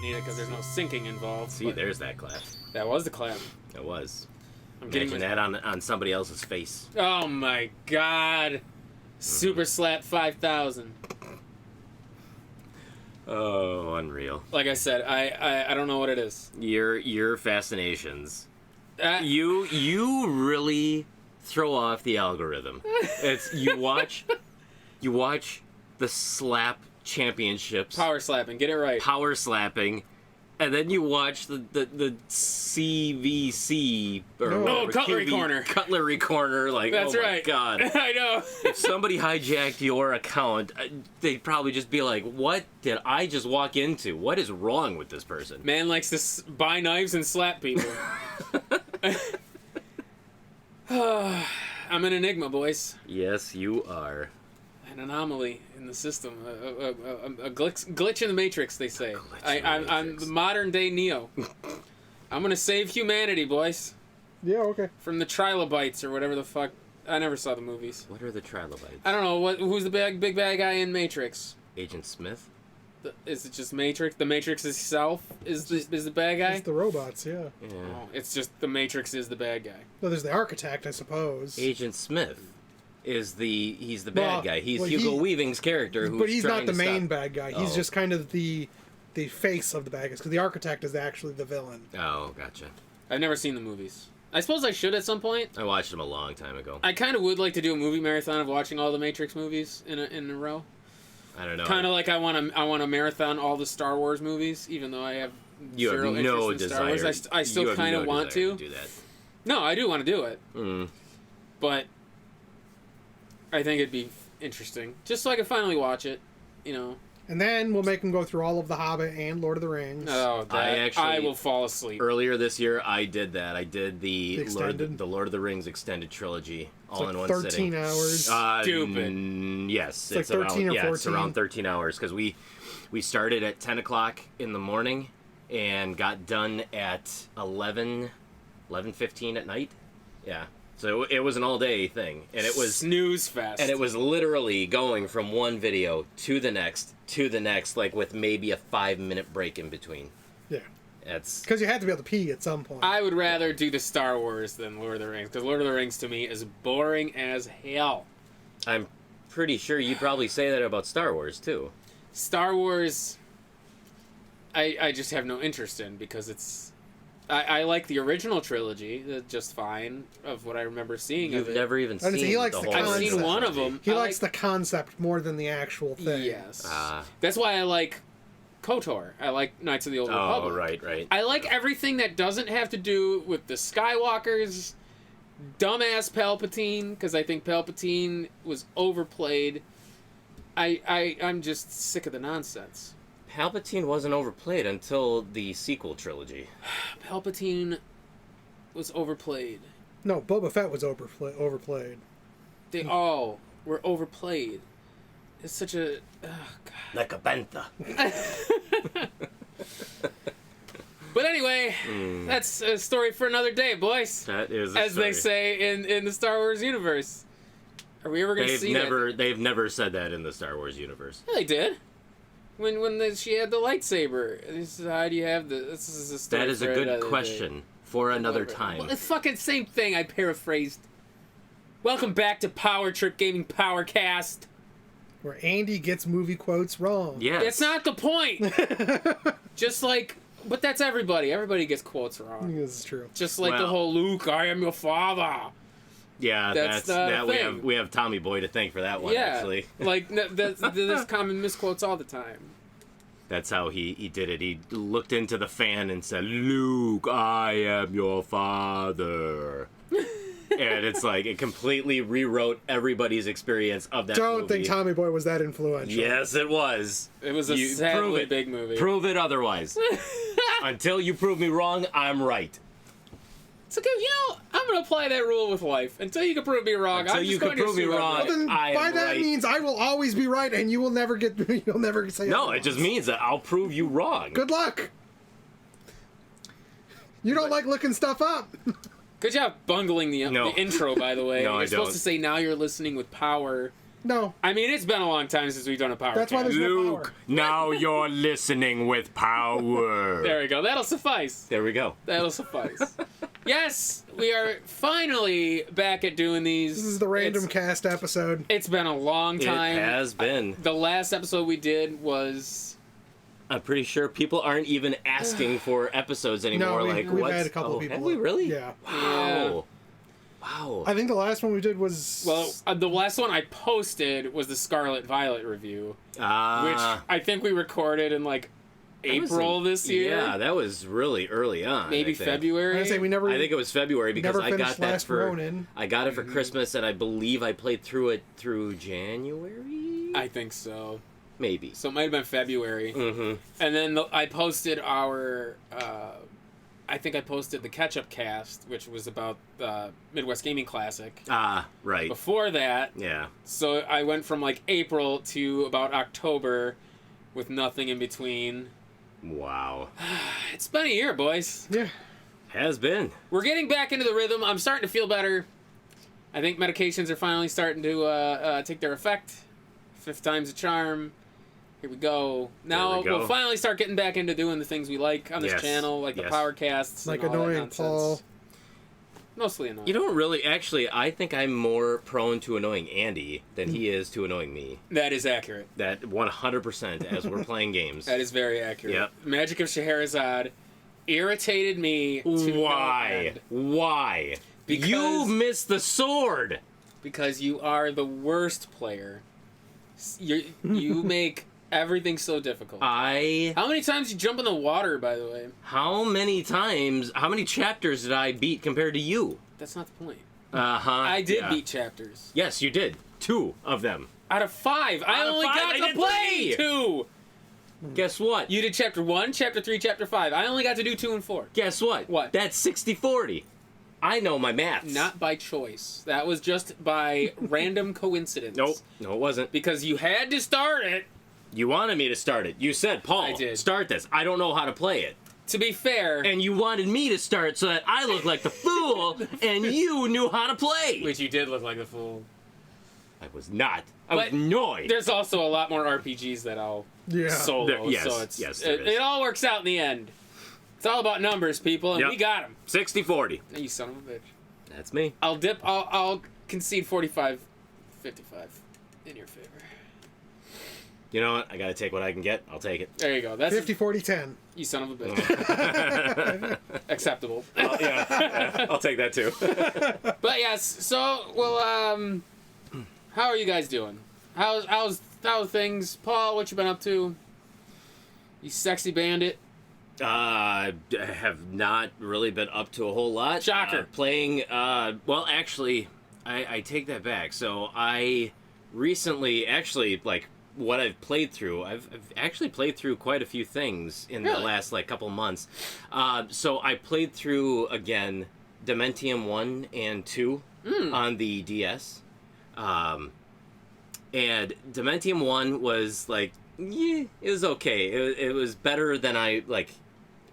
need it because there's no syncing involved. See, there's that clap. That was the clap. It was. I'm Imagine that on somebody else's face. Oh my god. Super Slap 5000. Oh, unreal. Like I said, I don't know what it is. Your fascinations. You really throw off the algorithm. It's you watch the slap championships. Power slapping, get it right. Power slapping. And then you watch the CVC or Cutlery Corner. Cutlery Corner, like That's oh right. My god. I know. If somebody hijacked your account, they'd probably just be like, "What did I just walk into? What is wrong with this person?" Man likes to buy knives and slap people. I'm an enigma, boys. Yes, you are. An anomaly in the system, a glitch in the Matrix, they say. I'm the modern day Neo. I'm gonna save humanity, boys. Yeah, okay. From the trilobites or whatever the fuck. I never saw the movies. What are the trilobites? I don't know who's the big bad guy in Matrix. Agent Smith. Is it just Matrix? The Matrix itself is the bad guy. It's the robots, yeah. Oh, it's just the Matrix is the bad guy. Well, there's the architect, I suppose. Agent Smith. He's the bad guy. He's Hugo Weaving's character. But he's not the main stop. bad guy. He's just kind of the face of the bad guys, because the architect is actually the villain. Oh, gotcha. I've never seen the movies. I suppose I should at some point. I watched them a long time ago. I kind of would like to do a movie marathon of watching all the Matrix movies in a row. I don't know. Kind of like I want to marathon all the Star Wars movies, even though I have zero interest in Star Wars. I still kind of want to do that. No, I do want to do it. But I think it'd be interesting, just so I could finally watch it, you know. And then we'll make them go through all of The Hobbit and Lord of the Rings. Oh, I will fall asleep. Earlier this year, I did that. I did the Lord of the Rings extended trilogy all in one 13 sitting. 13 hours. Stupid. Yes, it's like 13 or 14. It's around 13 hours because we started at 10 o'clock in the morning and got done at 11:15 at night. Yeah. So it was an all-day thing, and it was snooze fest. And it was literally going from one video to the next, like with maybe a 5-minute break in between. Yeah, that's because you had to be able to pee at some point. I would rather do the Star Wars than Lord of the Rings, because Lord of the Rings to me is boring as hell. I'm pretty sure you'd probably say that about Star Wars too. Star Wars, I just have no interest in because it's. I like the original trilogy just fine of what I remember seeing. You've never even seen he likes the the whole I've seen one of them. He likes the concept more than the actual thing. Yes. That's why I like KOTOR. I like Knights of the Old Republic. Oh, right. I like everything that doesn't have to do with the Skywalkers, dumbass Palpatine, because I think Palpatine was overplayed. I'm just sick of the nonsense. Palpatine wasn't overplayed until the sequel trilogy. Palpatine was overplayed. No, Boba Fett was overplayed. They all were overplayed. It's such a... Oh, God. Like a bantha. But anyway, that's a story for another day, boys. That is a As story. they say in the Star Wars universe. Are we ever going to see that? They've never said that in the Star Wars universe. Yeah, they did. When she had the lightsaber. This is how do you have the... This is a story. That is a good question for another time. Well, it's fucking same thing, I paraphrased. Welcome back to Power Trip Gaming Powercast. Where Andy gets movie quotes wrong. Yes. That's not the point. Just like... But that's everybody. Everybody gets quotes wrong. This is true. Just like the whole Luke, I am your father. Yeah, that's that thing. we have Tommy Boy to thank for that one, actually. Like, there's common misquotes all the time. That's how he did it. He looked into the fan and said, Luke, I am your father. And it's like, it completely rewrote everybody's experience of that movie. Don't think Tommy Boy was that influential. Yes, it was. It was a sadly big movie. Prove it otherwise. Until you prove me wrong, I'm right. It's okay, I'm going to apply that rule with life. Until you can prove me wrong, Until I'm just you going can prove me wrong. Well, then by that right. means I will always be right, and you'll never say No, otherwise. it just means that I'll prove you wrong. Good luck. You don't like looking stuff up. Good job bungling the intro, by the way. No, You're I supposed don't. to say, now you're listening with power, No. I mean, it's been a long time since we've done a Powercast. That's why there's no Luke, power. now you're listening with power. There we go. That'll suffice. There we go. That'll suffice. Yes, we are finally back at doing these. This is the random cast episode. It's been a long time. It has been. The last episode we did was... I'm pretty sure people aren't even asking for episodes anymore. No, we've what's... had a couple people. Have we really? Yeah. Wow. Wow. I think the last one we did was... Well, the last one I posted was the Scarlet Violet review, which I think we recorded in like April this year. Yeah, that was really early on. Maybe I think. February. I say we never. I think it was February because never I got finished that Last for Ronin. I got it for Christmas, and I believe I played through it through January. I think so. Maybe. So it might have been February. Mm-hmm. And then I posted our... I think I posted the catch-up cast, which was about the Midwest Gaming Classic. Ah, right. Before that, Yeah. so I went from like April to about October with nothing in between. Wow. It's been a year, boys. Yeah. Has been. We're getting back into the rhythm. I'm starting to feel better. I think medications are finally starting to take their effect. 5th time's a charm. Here we go. Now we go. we'll finally start getting back into doing the things we like on this Yes. channel, like the Yes. Powercasts. Like and all that annoying nonsense. Paul. Mostly annoying. You don't really actually. I think I'm more prone to annoying Andy than he is to annoying me. That is accurate. That 100% as we're playing games. That is very accurate. Yep. Magic of Scheherazade irritated me to no Why? end. Why? Because- You missed the sword. Because you are the worst player. You make everything so difficult. How many times you jump in the water, by the way? How many chapters did I beat compared to you? That's not the point. Uh-huh. I did beat chapters. Yes, you did. 2 of them. Out of 5. I Out of only 5, got I to did play 3. 2. Guess what? You did chapter 1, chapter 3, chapter 5. I only got to do 2 and 4. Guess what? What? That's 60-40. I know my maths. Not by choice. That was just by random coincidence. Nope. No, it wasn't. Because you had to start it. You wanted me to start it. You said, Paul, I did. start this. I don't know how to play it. To be fair, And you wanted me to start so that I looked like the fool and you knew how to play. which you did look like a fool. I was not. I was But annoyed. There's also a lot more RPGs that I'll Yeah. solo. There- yes, so it's, yes, there is. it all works out in the end. It's all about numbers, people, and Yep. we got them. 60-40. You son of a bitch. That's me. I'll concede 45-55 in your favor. You know what? I gotta take what I can get. I'll take it. There you go. That's 50-40-10. you son of a bitch. Acceptable. Yeah, I'll take that too. But yes, so well, how are you guys doing? How's things? Paul, what you been up to? You sexy bandit. I have not really been up to a whole lot. Shocker. Playing, well, actually, I take that back. So I recently, actually, like, what I've played through, I've actually played through quite a few things in the last, like, couple months. So I played through, again, Dementium 1 and 2 on the DS. And Dementium 1 was, like, yeah, it was okay. It was better than I, like...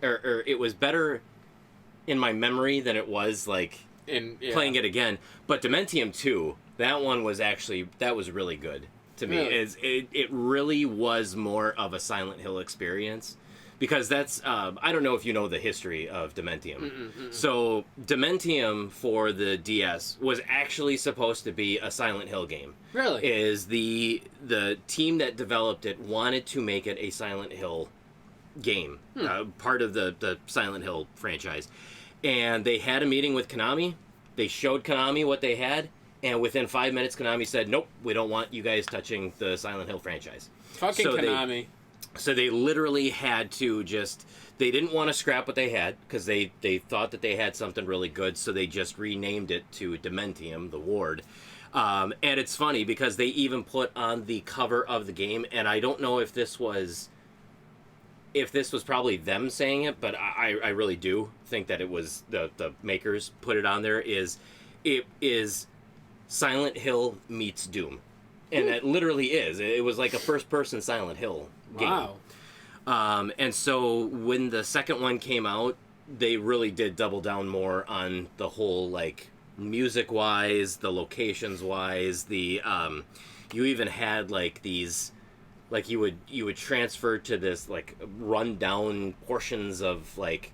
Or it was better in my memory than it was, like, playing it again. But Dementium 2, that one was actually... That was really good to me. Really? It really was more of a Silent Hill experience. Because that's... I don't know if you know the history of Dementium. So, Dementium for the DS was actually supposed to be a Silent Hill game. Really? Is the team that developed it wanted to make it a Silent Hill game, part of the Silent Hill franchise. And they had a meeting with Konami. They showed Konami what they had, and within 5 minutes, Konami said, nope, we don't want you guys touching the Silent Hill franchise. Fucking Konami. So they literally had to just... They didn't want to scrap what they had, because they thought that they had something really good, so they just renamed it to Dementium, the ward. And it's funny, because they even put on the cover of the game, and I don't know if this was probably them saying it, but I really do think that it was the makers put it on there, it is Silent Hill meets Doom. And it literally is. It was like a first-person Silent Hill game. Wow. And so when the second one came out, they really did double down more on the whole, like, music-wise, the locations-wise, the, you even had like these, like you would transfer to this like run down portions of like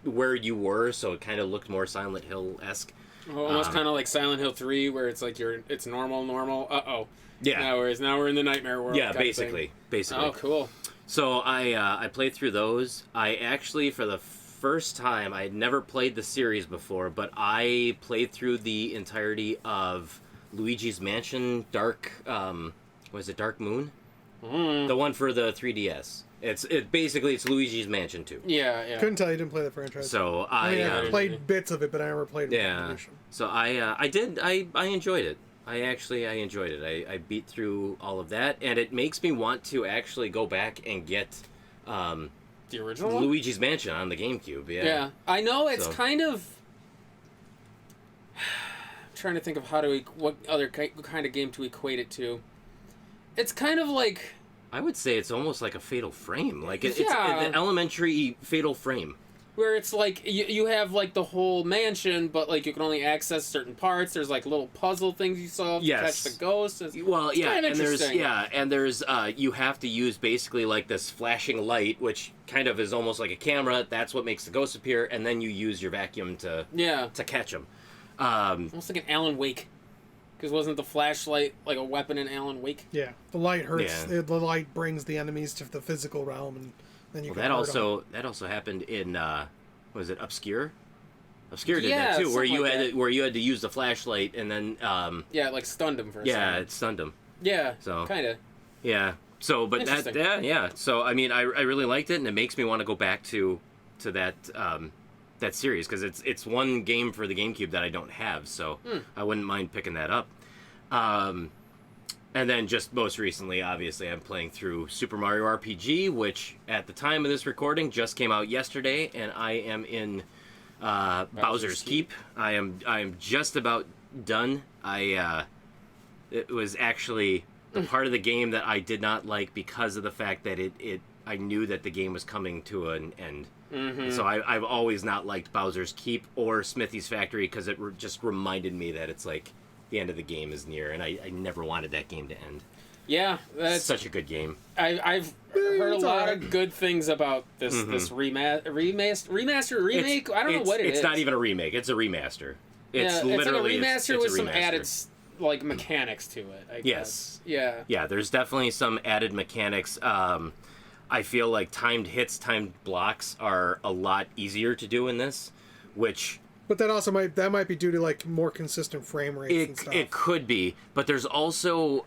where you were, so it kind of looked more Silent Hill-esque. Almost kind of like Silent Hill 3, where it's like it's normal. Yeah. Whereas now we're in the nightmare world. Yeah, kind of thing. basically. Oh, cool. So I played through those. I actually, for the first time, I had never played the series before, but I played through the entirety of Luigi's Mansion Dark, was it Dark Moon? Mm. The one for the 3DS. It's Luigi's Mansion 2. Yeah. Couldn't tell you didn't play the franchise. So I played bits of it, but I never played it. Yeah. So I enjoyed it. I enjoyed it. I beat through all of that, and it makes me want to actually go back and get the original one? Luigi's Mansion on the GameCube. Yeah. I know it's kind of. I'm trying to think of what other kind of game to equate it to. It's kind of like. I would say it's almost like a Fatal Frame. Like it's Yeah. an elementary Fatal Frame. Where it's like you have like the whole mansion, but like you can only access certain parts. There's like little puzzle things you solve to catch the ghosts. Well, yeah, kind of and there's you have to use basically like this flashing light, which kind of is almost like a camera. That's what makes the ghosts appear, and then you use your vacuum to catch them. Almost like an Alan Wake, because wasn't the flashlight like a weapon in Alan Wake? Yeah, the light hurts. The light brings the enemies to the physical realm, and then you. Well, that also happened in was it Obscure? Obscure did that too, where you had to use the flashlight and then it like stunned him for a second. Yeah, it stunned him. Yeah, so kind of. Yeah. So, but So, I mean, I really liked it, and it makes me want to go back to that that series, because it's one game for the GameCube that I don't have, so I wouldn't mind picking that up. And then just most recently, obviously, I'm playing through Super Mario RPG, which at the time of this recording just came out yesterday, and I am in Bowser's Keep. I am just about done. It was actually the part of the game that I did not like because of the fact that I knew that the game was coming to an end. Mm-hmm. So I've always not liked Bowser's Keep or Smithy's Factory, because it just reminded me that it's like the end of the game is near, and I never wanted that game to end. Yeah, that's such a good game. I've heard a lot of good things about this remaster, remake. I don't know what it is. It's not even a remake. It's a remaster. It's literally like a remaster with some remaster. added like mechanics to it. I guess. Yes. Yeah. There's definitely some added mechanics. I feel like timed hits, timed blocks are a lot easier to do in this, which. But that also might be due to like more consistent frame rates and stuff. It could be, but there's also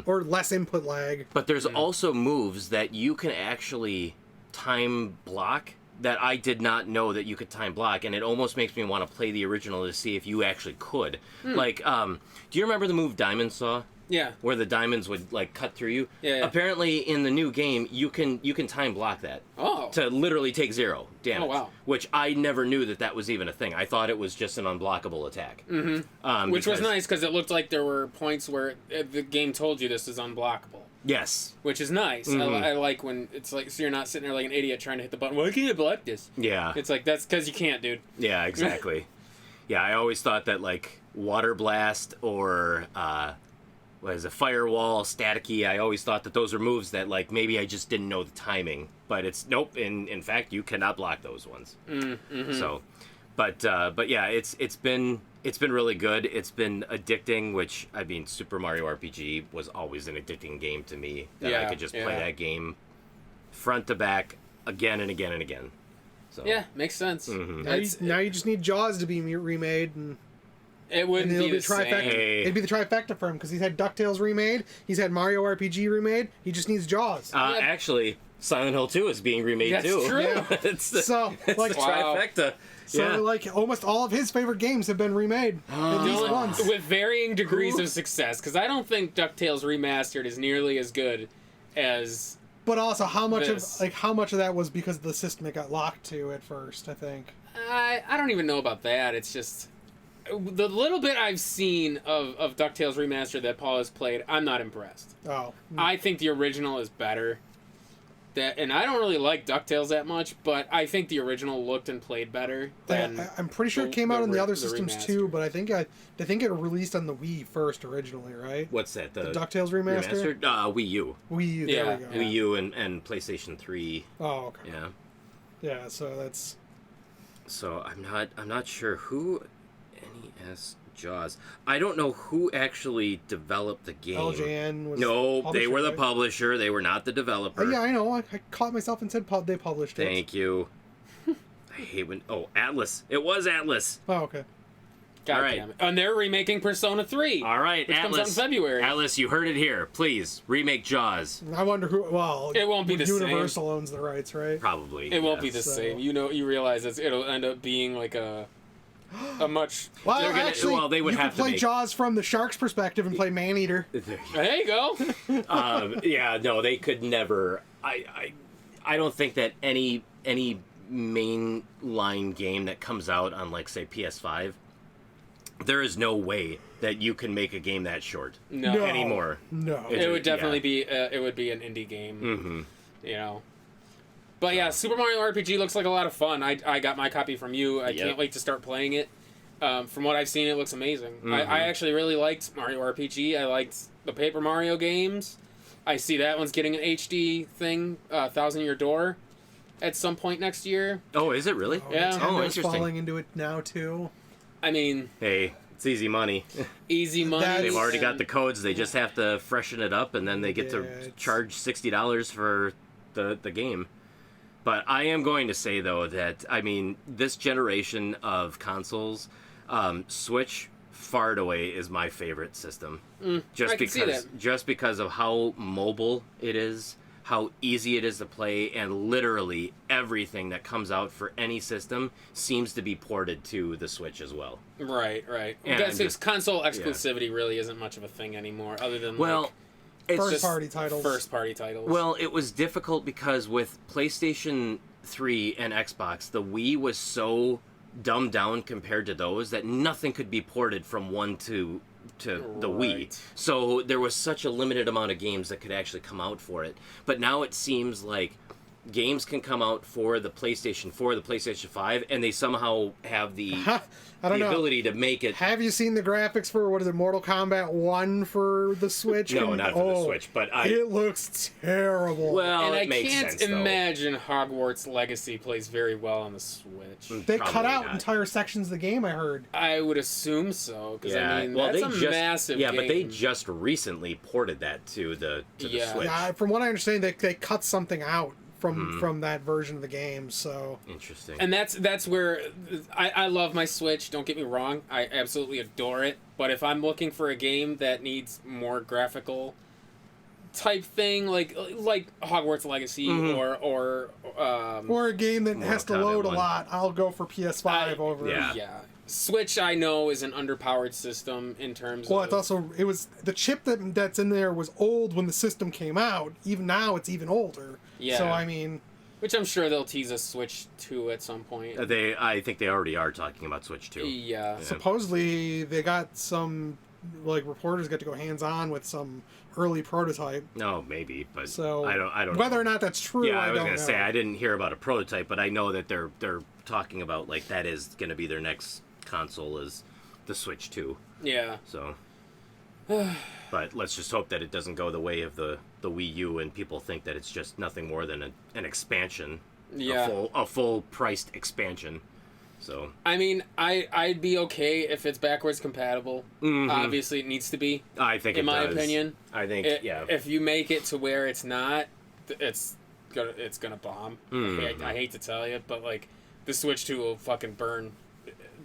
or less input lag. But there's also moves that you can actually time block that I did not know that you could time block, and it almost makes me want to play the original to see if you actually could. Like, do you remember the move Diamond Saw? Yeah. Where the diamonds would like cut through you. Yeah. Apparently, in the new game, you can time block that. Oh. To literally take 0 damage. Oh wow. Which I never knew that was even a thing. I thought it was just an unblockable attack. Mm-hmm. Which was nice, because it looked like there were points where the game told you this is unblockable. Yes. Which is nice. I like when it's like, so you're not sitting there like an idiot trying to hit the button. Why can't I block this? Yeah. It's like, that's because you can't, dude. Yeah, exactly. Yeah, I always thought that like Water Blast or was a Firewall, Staticky, I always thought that those were moves that like maybe I just didn't know the timing. But it's nope. In fact, you cannot block those ones. Mm-hmm. So, but yeah, it's been really good. It's been addicting. Which I mean, Super Mario RPG was always an addicting game to me. That I could just play that game front to back again and again and again. So yeah, makes sense. Mm-hmm. Now you just need Jaws to be remade, and it wouldn't be the same. It'd be the trifecta for him, because he's had DuckTales remade, he's had Mario RPG remade. He just needs Jaws. Actually, Silent Hill 2 is being remade too. That's true. Yeah. it's the Wow. trifecta. So like almost all of his favorite games have been remade at least once. With varying degrees of success, because I don't think DuckTales Remastered is nearly as good as. But also, how much of that was because of the system it got locked to at first? I think. I don't even know about that. It's just the little bit I've seen of DuckTales Remastered that Paul has played, I'm not impressed. Oh. I think the original is better. that, and I don't really like DuckTales that much, but I think the original looked and played better than. I'm pretty sure it came the out on the other the systems remaster. too, but I think it released on the Wii first originally, right? What's that? The DuckTales remaster? Wii U. Wii U, there Yeah. we go. Wii U and PlayStation 3. Oh, okay. Yeah. Yeah, so that's... So I'm not sure who NES Jaws. I don't know who actually developed the game. LJN was... No, they publisher, were the right? publisher. They were not the developer. Yeah, I know. I caught myself and said they published it. Thank you. I hate when... Oh, Atlas. It was Atlas. Oh, okay. God All right. damn it. And they're remaking Persona 3. All right, Which Atlas. comes out in February. Atlas, you heard it here. Please, remake Jaws. I wonder who... Well, It won't be the same. Universal owns the rights, right? Probably. It won't be yes. the So- same. You realize it'll end up being like a much. Well, They're gonna- actually, well, they would you have could to play make- Jaws from the shark's perspective and play Maneater. There you go. Yeah, no, they could never. I don't think that any mainline game that comes out on, like, say, PS5, there is no way that you can make a game that short No. anymore. No. It would definitely yeah. be. It would be an indie game. Mm-hmm. You know. But yeah, Super Mario RPG looks like a lot of fun. I got my copy from you. I Yep. can't wait to start playing it. From what I've seen, it looks amazing. I actually really liked Mario RPG. I liked the Paper Mario games. I see that one's getting an HD thing, Thousand Year Door, at some point next year. Oh, is it really? Yeah. Oh, Nintendo's interesting. falling into it now, too. I mean, Hey, it's easy money. easy money. That's- They've already got the codes. They just have to freshen it up, and then they get Yeah, to it's- charge $60 for the game. But I am going to say, though, that, I mean, this generation of consoles, Switch far and away is my favorite system. I can see Just because of how mobile it is, how easy it is to play, and literally everything that comes out for any system seems to be ported to the Switch as well. Right. And That's just- console exclusivity really isn't much of a thing anymore, other than Well, it's First just, party titles. first party titles. Well, it was difficult because with PlayStation 3 and Xbox, the Wii was so dumbed down compared to those that nothing could be ported from one to the Wii. Right. So there was such a limited amount of games that could actually come out for it. But now it seems like games can come out for the PlayStation 4, the PlayStation 5, and they somehow have the I don't know. ability to make it. Have you seen the graphics for, what is it, Mortal Kombat 1 for the Switch? No, not for the Switch, but It looks terrible. well, and it I makes can't sense, though. imagine Hogwarts Legacy plays very well on the Switch. They cut probably out not. entire sections of the game, I heard. I would assume so, because I mean well, that's a they just, massive yeah, game. but they just recently ported that to the Yeah. Switch. Yeah, from what I understand, they cut something out from that version of the game, so... Interesting. And that's where I love my Switch. Don't get me wrong, I absolutely adore it. But if I'm looking for a game that needs more graphical type thing, like Hogwarts Legacy or Or a game that has to Kombat load a 1. lot, I'll go for PS5 over... Yeah. Switch, I know, is an underpowered system in terms Well, of... it's also... It was... The chip that's in there was old when the system came out. Even now, it's even older. Yeah. So, I mean... Which I'm sure they'll tease a Switch 2 at some point. I think they already are talking about Switch 2. Yeah. Supposedly, they got some... Like, reporters get to go hands-on with some early prototype. No, maybe, but So... I don't Whether know. or not that's true, Yeah, I I was don't gonna know. say I didn't hear about a prototype, but I know that they're talking about, like, that is gonna be their next console is the Switch 2. Yeah. So, but let's just hope that it doesn't go the way of the Wii U and people think that it's just nothing more than an expansion, Yeah. a full priced expansion. So I mean, I'd be okay if it's backwards compatible. Obviously, it needs to be. I think In it my does. opinion, I think If you make it to where it's not, it's gonna bomb. I hate to tell you, but like the Switch 2 will fucking burn.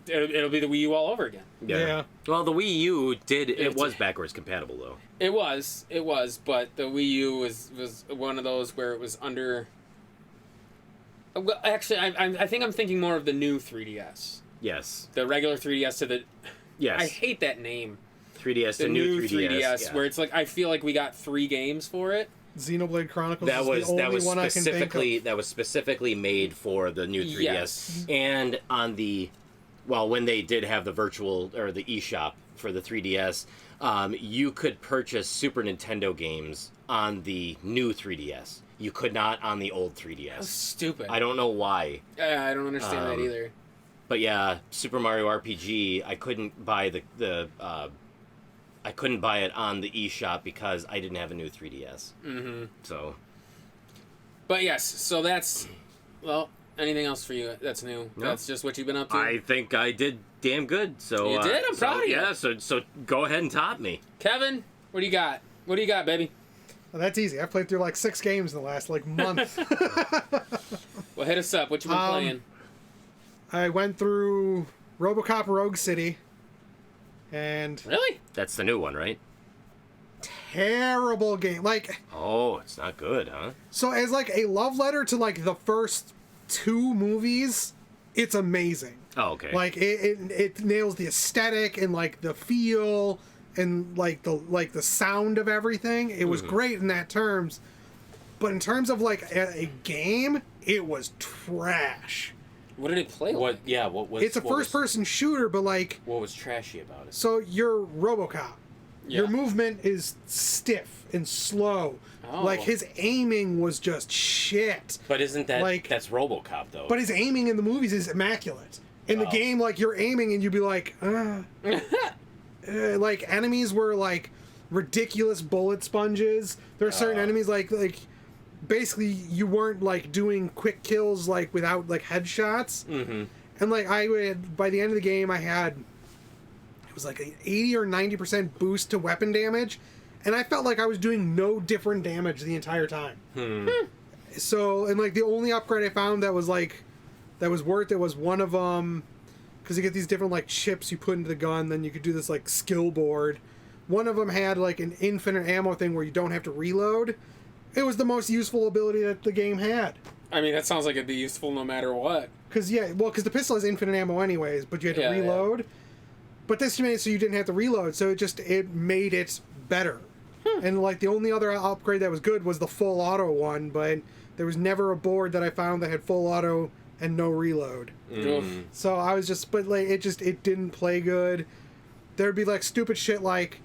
It'll be the Wii U all over again. Yeah. Well, the Wii U it It's- was backwards compatible though. It was, but the Wii U was one of those where it was under. Well, actually, I think I'm thinking more of the new 3DS, Yes. the regular 3DS to the. Yes. I hate that name. 3DS The to new 3DS, yeah. where it's like I feel like we got 3 games for it. Xenoblade Chronicles that is was the only one that was specifically made for the new 3DS. Yes. And on the when they did have the virtual or the eShop for the 3DS, you could purchase Super Nintendo games on the new 3DS. You could not on the old That's 3DS. stupid. I don't know why. I don't understand that either. But yeah, Super Mario RPG, I couldn't buy I couldn't buy it on the eShop because I didn't have a new 3DS. Mm-hmm. So. But yes, so that's, well, anything else for you that's new? No. That's just what you've been up to? I think I did damn good. So You did? I'm proud of you. Yeah, so go ahead and top me. Kevin, what do you got? What do you got, baby? Well, that's easy. I played through like 6 games in the last like month. Well, hit us up. What you been playing? I went through RoboCop Rogue City, and Really? That's the new one, right? terrible game. Like, Oh, it's not good, huh? so as like a love letter to like the first 2 movies, it's amazing. Oh, okay. Like it nails the aesthetic and like the feel and like the sound of everything. It was great in that terms, but in terms of like a game, it was trash. What did it play What? like? Yeah. What was? It's a first-person shooter, but like, What was trashy about it? so you're RoboCop. Your Yeah. movement is stiff and slow. Oh. Like his aiming was just shit. But isn't that Like- that's RoboCop though? But his aiming in the movies is immaculate. In the Oh. game, like you're aiming and you'd be like, like enemies were like ridiculous bullet sponges. There are certain enemies like basically you weren't like doing quick kills like without like headshots. Mm-hmm. And like I would, by the end of the game, I had, it was like an 80 or 90% boost to weapon damage, and I felt like I was doing no different damage the entire time. So, and like the only upgrade I found that was like, that was worth it was one of them, because you get these different like chips you put into the gun, then you could do this like skill board. One of them had like an infinite ammo thing where you don't have to reload. It was the most useful ability that the game had. I mean, that sounds like it'd be useful no matter what. Because the pistol has infinite ammo anyways, but you had to Yeah, yeah. reload. But this made it so you didn't have to reload, so it made it better. And like the only other upgrade that was good was the full auto one, but there was never a board that I found that had full auto and no reload. Oof. So I was just, but like it didn't play good. There'd be like stupid shit like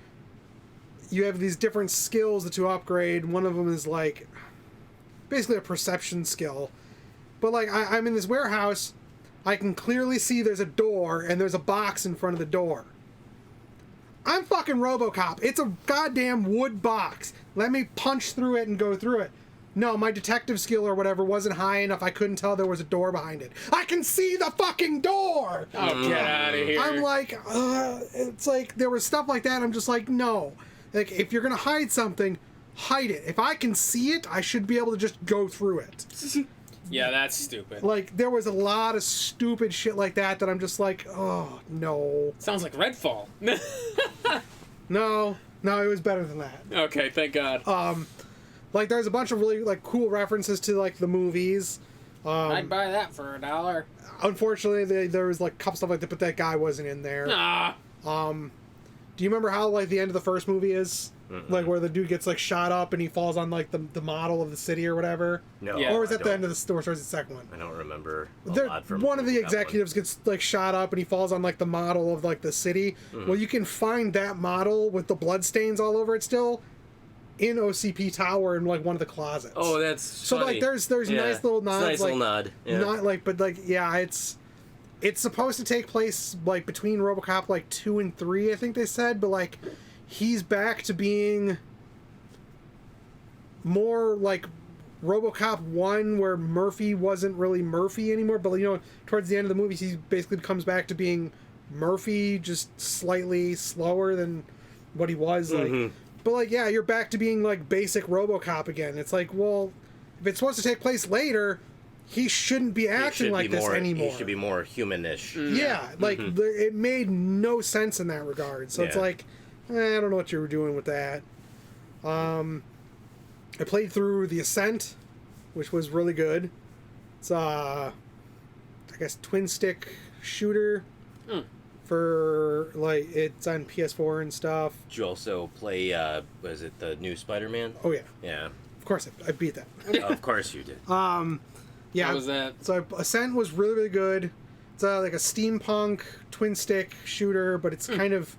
you have these different skills to upgrade. One of them is like basically a perception skill. But like I'm in this warehouse, I can clearly see there's a door and there's a box in front of the door. I'm fucking RoboCop. It's a goddamn wood box. Let me punch through it and go through it. No, my detective skill or whatever wasn't high enough. I couldn't tell there was a door behind it. I can see the fucking door! Oh, get out of here. I'm like, it's like, there was stuff like that. I'm just like, no. Like, if you're gonna hide something, hide it. If I can see it, I should be able to just go through it. Yeah, that's stupid. Like, there was a lot of stupid shit like that I'm just like, oh, no. Sounds like Redfall. No, it was better than that. Okay, thank God. Like, there's a bunch of really, like, cool references to, like, the movies. I'd buy that for $1. Unfortunately, there was, like, a couple stuff like that, but that guy wasn't in there. Ah. Do you remember how, like, the end of the first movie is? Like, where the dude gets, like, shot up and he falls on, like, the model of the city or whatever? No. Yeah. Or was I that the don't- end of the story, or was it the second one? I don't remember a There, lot from one of the that one. executives gets, like, shot up and he falls on, like, the model of, like, the city. Well, you can find that model with the bloodstains all over it still in OCP Tower in, like, one of the closets. Oh, that's So, funny. like, there's Yeah. nice little nods. It's a nice like, little nod. Yeah. Not, like, but, like, yeah, it's supposed to take place, like, between RoboCop, like, 2 and 3, I think they said, but, like, he's back to being more like RoboCop 1, where Murphy wasn't really Murphy anymore, but, you know, towards the end of the movie, he basically comes back to being Murphy, just slightly slower than what he was. Like, but, like, yeah, you're back to being, like, basic RoboCop again. It's like, well, if it's supposed to take place later, he shouldn't be He acting should like be this more, anymore. He should be more humanish. Yeah, like, it made no sense in that regard. So it's Yeah. like, I don't know what you were doing with that. I played through The Ascent, which was really good. It's I guess twin stick shooter for, like, it's on PS4 and stuff. Did you also play, was it the new Spider-Man? Oh yeah, Yeah. of course I beat that. Of course you did. Yeah, How was that? so Ascent was really, really good. It's like a steampunk twin stick shooter, but it's kind of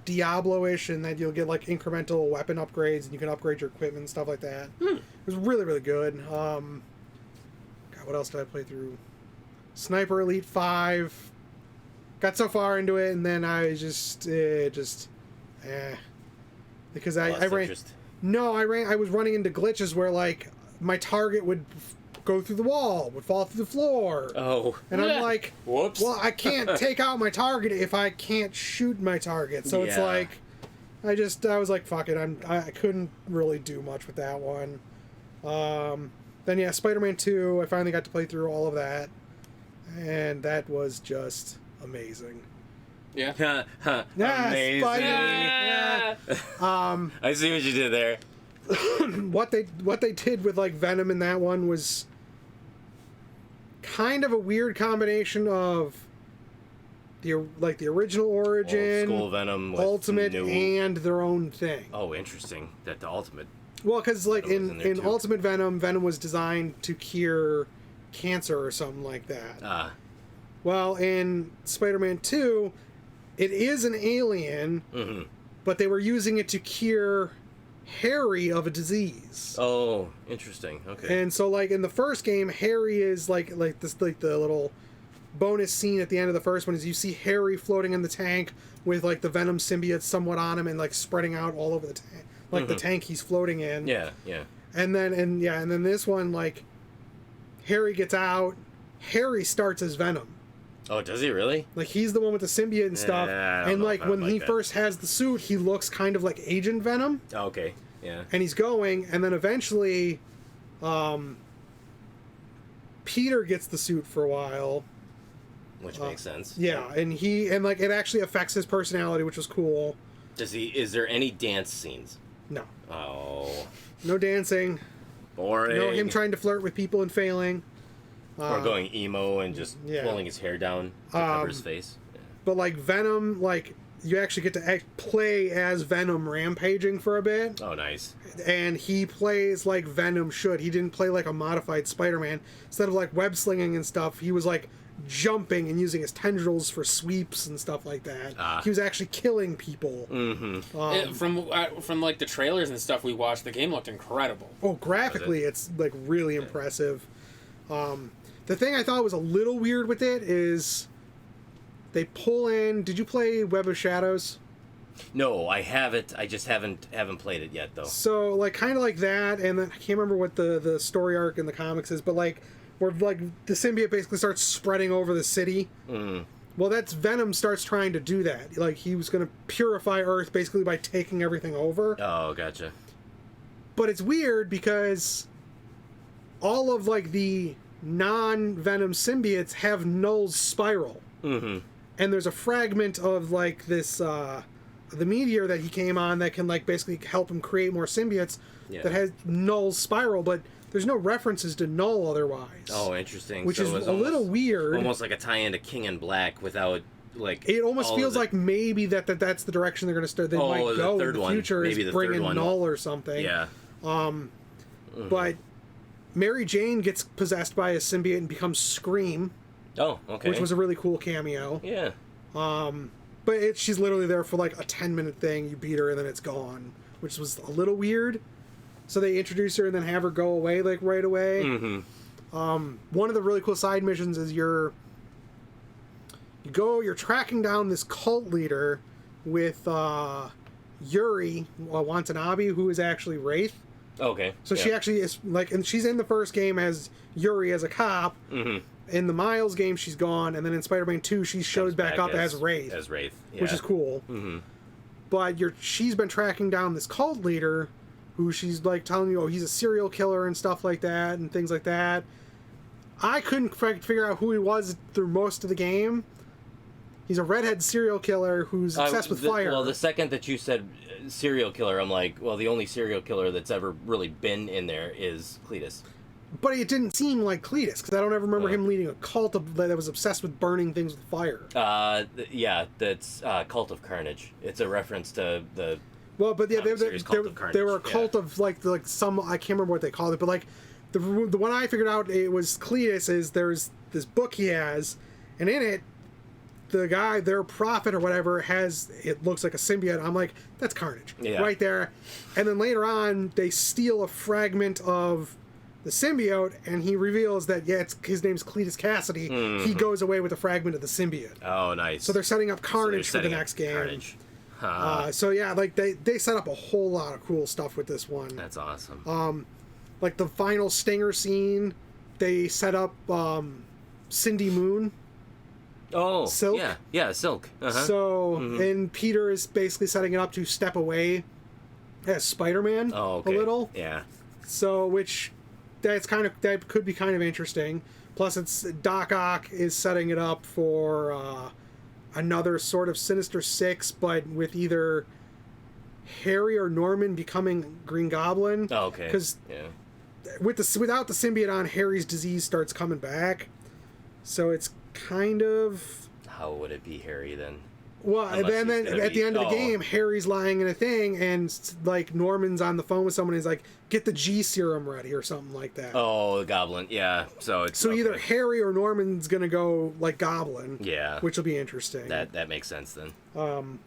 Diablo-ish, and that you'll get like incremental weapon upgrades, and you can upgrade your equipment and stuff like that. It was really, really good. God, what else did I play through? Sniper Elite 5. Got so far into it, and then I just because I ran. Interest. No, I was running into glitches where like my target would go through the wall, would fall through the floor. Oh. And I'm like, whoops. well, I can't take out my target if I can't shoot my target. So it's like, I was like, fuck it. I couldn't really do much with that one. Then yeah, Spider-Man 2, I finally got to play through all of that. And that was just amazing. Yeah. Amazing. Spider-Man. Yeah. I see what you did there. What they did with like Venom in that one was kind of a weird combination of the original origin, Old school Venom, with Ultimate, new... and their own thing. Oh, interesting. That the Ultimate. Well, because like Venom was in in there, too. Ultimate Venom was designed to cure cancer or something like that. Well, in Spider-Man 2, it is an alien, but they were using it to cure Harry of a disease. Oh, interesting. Okay. And so, like in the first game, Harry is like the little bonus scene at the end of the first one is you see Harry floating in the tank with like the Venom symbiote somewhat on him and like spreading out all over the tank, like the tank he's floating in. Yeah. And then this one, like Harry gets out. Harry starts as Venom. Oh, does he really? Like he's the one with the symbiote and stuff. I don't And know like if I when would he like that. first has the suit, he looks kind of like Agent Venom. Oh, okay. Yeah. And he's going, and then eventually, Peter gets the suit for a while. Which makes sense. Yeah, and like it actually affects his personality, which was cool. Is there any dance scenes? No, Oh, no dancing. boring. No him trying to flirt with people and failing. Or going emo and just yeah. pulling his hair down to cover his face. Yeah. But like Venom, like you actually get to play as Venom rampaging for a bit. Oh, nice. And he plays like Venom should. He didn't play like a modified Spider-Man. Instead of like web slinging and stuff, he was like jumping and using his tendrils for sweeps and stuff like that. He was actually killing people. From like the trailers and stuff we watched, the game looked incredible. Oh, graphically, it's like really impressive. The thing I thought was a little weird with it is they pull in. Did you play Web of Shadows? No, I have it. I just haven't played it yet, though. So like kind of like that, and then I can't remember what the story arc in the comics is, but like where like the symbiote basically starts spreading over the city. Well, that's Venom starts trying to do that. Like he was going to purify Earth basically by taking everything over. Oh, gotcha. But it's weird because all of like the non-Venom symbiotes have Null's spiral. And there's a fragment of like this the meteor that he came on that can like basically help him create more symbiotes that has Null's spiral, but there's no references to Null otherwise. Oh, interesting. Which so is it was a little weird. Almost like a tie-in to King in Black without like. It almost feels like maybe that's the direction they're going to start. They might go in the future is bring in Null or something. Yeah. But Mary Jane gets possessed by a symbiote and becomes Scream. Oh, okay. Which was a really cool cameo. Yeah. But she's literally there for like a 10-minute thing. You beat her and then it's gone, which was a little weird. So they introduce her and then have her go away like right away. One of the really cool side missions is you're tracking down this cult leader with Yuri Watanabe, who is actually Wraith. Okay. So she actually is like, and she's in the first game as Yuri as a cop. In the Miles game, she's gone, and then in Spider-Man 2, she shows back up as Wraith. As Wraith, yeah. Which is cool. But she's been tracking down this cult leader, who she's like telling you, oh, he's a serial killer and stuff like that, and things like that. I couldn't figure out who he was through most of the game. He's a redhead serial killer who's obsessed with fire. Well, the second that you said serial killer, I'm like, well, the only serial killer that's ever really been in there is Cletus. But it didn't seem like Cletus, because I don't ever remember him leading a cult that was obsessed with burning things with fire. Yeah, that's Cult of Carnage. It's a reference to the... Well, but yeah, they were a cult yeah. of like some, I can't remember what they called it, but like the one I figured out it was Cletus is there's this book he has, and in it the guy, their prophet or whatever, it looks like a symbiote. I'm like, that's Carnage. Yeah. Right there. And then later on, they steal a fragment of the symbiote, and he reveals that, his name's Cletus Cassidy. He goes away with a fragment of the symbiote. Oh, nice. So they're setting up Carnage for the setting up next game. Carnage. So yeah, like they set up a whole lot of cool stuff with this one. That's awesome. Like the final stinger scene, they set up Cindy Moon. Oh, Silk? Yeah, Silk. Uh-huh. So, and Peter is basically setting it up to step away as Spider-Man a little. Yeah. So, that could be kind of interesting. Plus, it's Doc Ock is setting it up for another sort of Sinister Six, but with either Harry or Norman becoming Green Goblin. Oh, okay. Because without the symbiote on, Harry's disease starts coming back. So it's kind of... How would it be Harry then? Well, and then at the end of the game, Harry's lying in a thing, and like Norman's on the phone with someone. And he's like, "Get the G serum ready" or something like that. Oh, the Goblin. Yeah. So either Harry or Norman's gonna go like Goblin. Yeah. Which will be interesting. That makes sense then. God,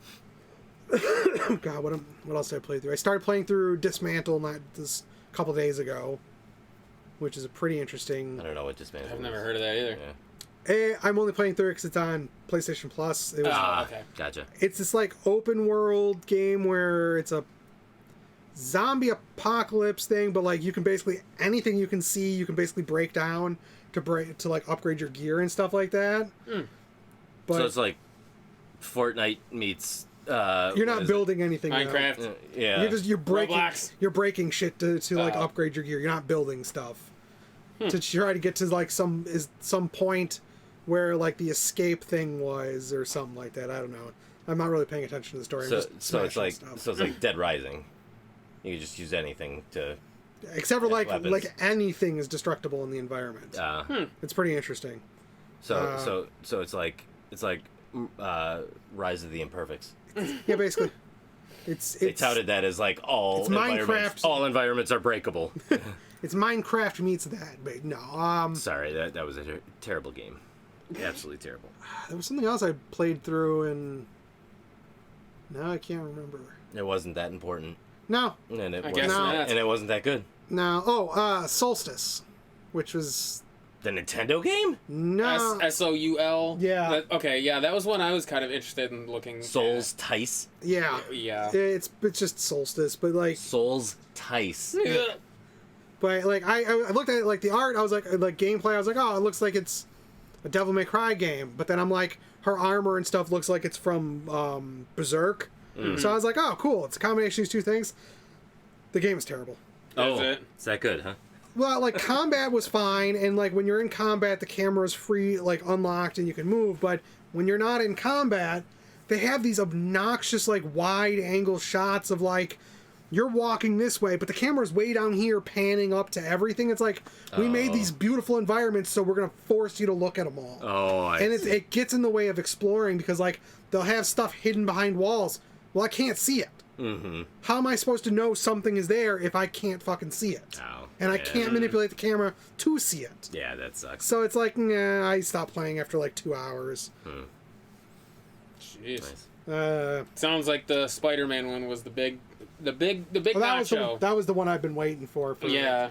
what else did I play through? I started playing through Dismantle this couple days ago, which is a pretty interesting. I don't know what Dismantle. I've never heard of that either. Yeah. I'm only playing through it because it's on PlayStation Plus. Okay. Gotcha. It's this like open world game where it's a zombie apocalypse thing, but like you can basically anything you can see, you can basically break down to like upgrade your gear and stuff like that. But So it's like Fortnite meets. you're not building anything. Minecraft. Now. Yeah. You're breaking. Roblox. You're breaking shit to like upgrade your gear. You're not building stuff to try to get to like some point where like the escape thing was or something like that. I don't know. I'm not really paying attention to the story. So it's like Dead Rising. You can just use anything to. Except for weapons. like anything is destructible in the environment. It's pretty interesting. So it's like Rise of the Imperfects. Yeah, basically. They touted that as like all it's environments. Minecraft. All environments are breakable. It's Minecraft meets that, but no. Sorry, that was a terrible game. Absolutely terrible. There was something else I played through, and now I can't remember. It wasn't that important. No. And it I wasn't, guess not. and it wasn't that good. No. Oh, Solstice, which was The Nintendo game? no. SOUL. Yeah. That was one I was kind of interested in looking. Souls Tice. Yeah. Yeah. It's just Solstice, but like, Souls Tice. but like I looked at it, like the art, I was like gameplay, I was like, oh, it looks like it's a Devil May Cry game, but then I'm like, her armor and stuff looks like it's from Berserk. So I was like, oh, cool. It's a combination of these two things. The game is terrible. Oh, Is it? is that good, huh? Well, like, combat was fine, and, like, when you're in combat, the camera is free, like, unlocked, and you can move, but when you're not in combat, they have these obnoxious, like, wide-angle shots of, like, you're walking this way, but the camera's way down here panning up to everything. It's like, we made these beautiful environments, so we're going to force you to look at them all. Oh, And it gets in the way of exploring, because, like, they'll have stuff hidden behind walls. Well, I can't see it. Mm-hmm. How am I supposed to know something is there if I can't fucking see it? Oh, And I yeah. can't manipulate the camera to see it. Yeah, that sucks. So it's like, nah, I stopped playing after like 2 hours. Jeez. Nice. Sounds like the Spider-Man one was the big Well, that was the one I've been waiting for. Yeah.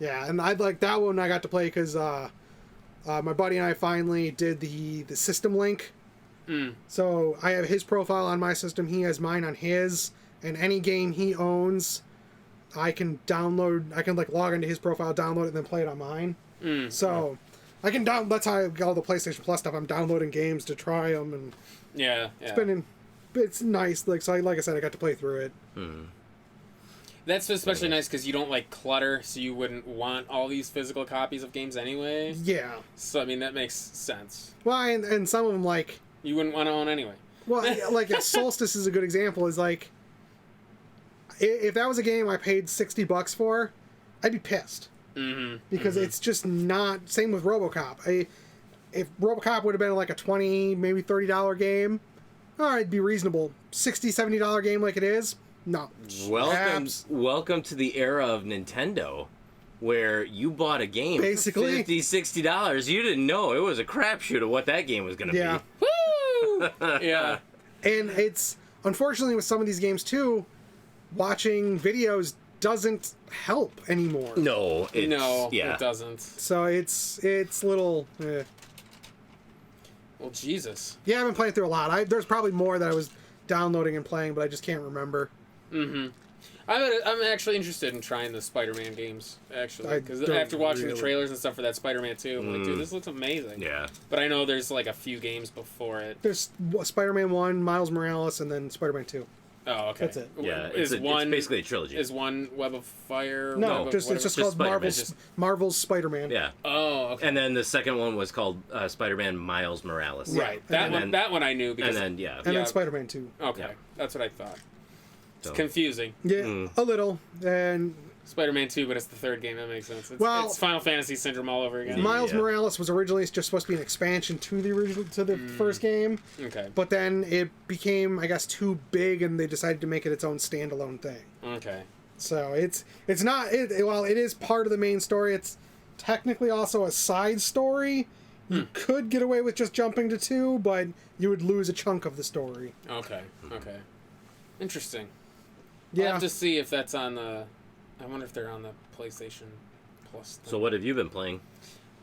Yeah, and I'd like that one I got to play because my buddy and I finally did the system link. So I have his profile on my system, he has mine on his, and any game he owns, I can like log into his profile, download it, and then play it on mine. So I can that's how I get all the PlayStation Plus stuff. I'm downloading games to try them, and it's nice. Like I said, I got to play through it. That's especially nice because you don't like clutter, so you wouldn't want all these physical copies of games anyway. Yeah. So I mean that makes sense. Well, and some of them like. You wouldn't want to own anyway. Well, like Solstice is a good example. Is like, if that was a game I paid $60 for, I'd be pissed. Because it's just not. Same with RoboCop. If RoboCop would have been like a $20, maybe $30 game, all right, it'd be reasonable. $60, $70 game like it is, no. Welcome to the era of Nintendo, where you bought a game Basically. for $50, $60. You didn't know it was a crapshoot of what that game was going to be. Woo! Yeah. And it's, unfortunately, with some of these games, too, watching videos doesn't help anymore. No, It doesn't. So it's little... Well, Jesus. Yeah, I've been playing through a lot. There's probably more that I was downloading and playing, but I just can't remember. Mm-hmm. I'm actually interested in trying the Spider-Man games, actually. Because after watching the trailers and stuff for that Spider-Man 2, I'm like, dude, this looks amazing. Yeah. But I know there's like a few games before it. There's Spider-Man 1, Miles Morales, and then Spider-Man 2. Oh, okay. That's it. Yeah, it's basically a trilogy. Is one Web of Fire? No, it's just called Spider-Man. Marvel's Spider-Man. Yeah. Oh, okay. And then the second one was called Spider-Man Miles Morales. Right. That one I knew. Because, and then Spider-Man 2. Okay. Yeah. That's what I thought. It's So. confusing. Yeah, a little. And Spider-Man 2, but it's the third game. That makes sense. It's Final Fantasy syndrome all over again. Miles Morales was originally just supposed to be an expansion to the first game. Okay. But then it became, I guess, too big, and they decided to make it its own standalone thing. Okay. So it's not while it is part of the main story, it's technically also a side story. You could get away with just jumping to 2, but you would lose a chunk of the story. Okay. Interesting. Yeah. I'll have to see if that's on the... I wonder if they're on the PlayStation Plus thing. So what have you been playing?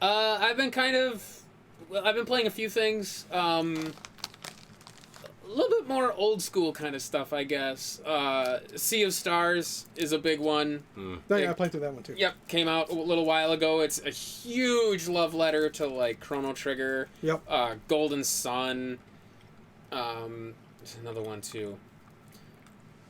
I've been playing a few things. A little bit more old school kind of stuff, I guess. Sea of Stars is a big one. Oh, yeah, I played through that one too. Yep, came out a little while ago. It's a huge love letter to like Chrono Trigger. Yep. Golden Sun. There's another one too.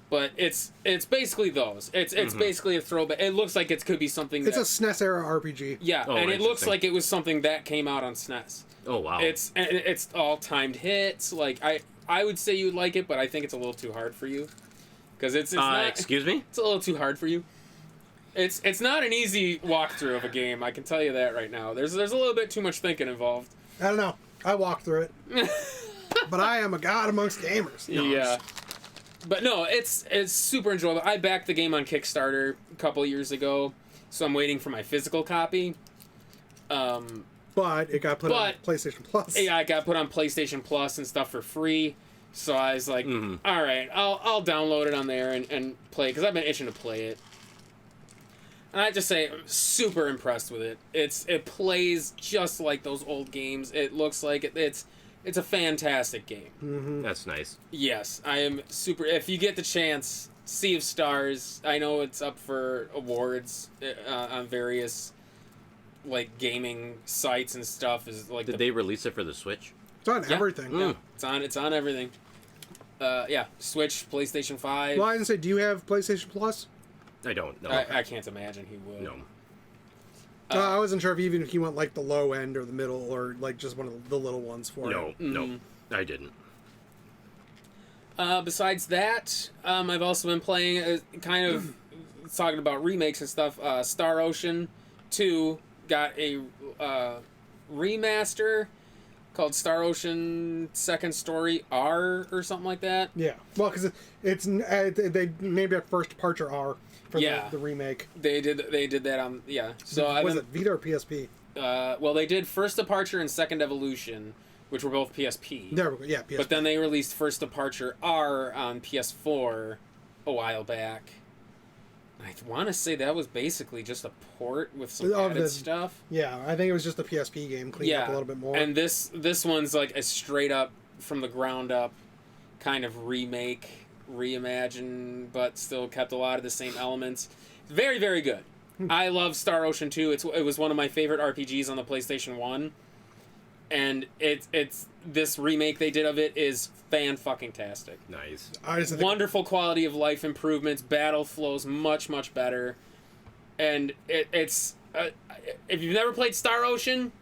But it's basically those. It's basically a throwback. It looks like it could be something. It's a SNES era RPG. Yeah, Oh, and it looks like it was something that came out on SNES. Oh wow. It's all timed hits. Like I would say you'd like it, but I think it's a little too hard for you. Because it's not. Excuse me? It's a little too hard for you. It's not an easy walkthrough of a game. I can tell you that right now. There's a little bit too much thinking involved. I don't know. I walked through it. But I am a god amongst gamers. No, Yeah. But no, it's super enjoyable. I backed the game on Kickstarter a couple years ago, so I'm waiting for my physical copy. But it got put on PlayStation Plus. Yeah, I got put on PlayStation Plus and stuff for free. So I was like, all right, I'll download it on there and play it, because I've been itching to play it. And I have to say, I'm super impressed with it. It plays just like those old games. It looks like it's a fantastic game. That's nice. Yes, I am super... If you get the chance, Sea of Stars, I know it's up for awards on various like gaming sites and stuff. Is like Did they release it for the Switch? It's on everything. Yeah, it's on everything. Yeah, Switch, PlayStation 5. Well, I didn't say, do you have PlayStation Plus? I don't know. I can't imagine he would. No. I wasn't sure if he went like the low end or the middle or like just one of the little ones for it. No, I didn't. Besides that, I've also been playing, kind of talking about remakes and stuff. Star Ocean 2 got a remaster called Star Ocean Second Story R or something like that. Yeah, well, because it's they maybe at First Departure R for the remake. They did that on So was it Vita or PSP? Well, they did First Departure and Second Evolution, which were both PSP. There we go. Yeah, PSP. But then they released First Departure R on PS4 a while back. I want to say that was basically just a port with some added stuff. Yeah, I think it was just a PSP game cleaned up a little bit more. And this one's like a straight up from the ground up kind of remake, reimagine, but still kept a lot of the same elements. Very, very good. I love Star Ocean 2. It was one of my favorite RPGs on the PlayStation 1. And it's this remake they did of it is fan-fucking-tastic. Nice. Wonderful quality of life improvements. Battle flows much, much better. And it's... if you've never played Star Ocean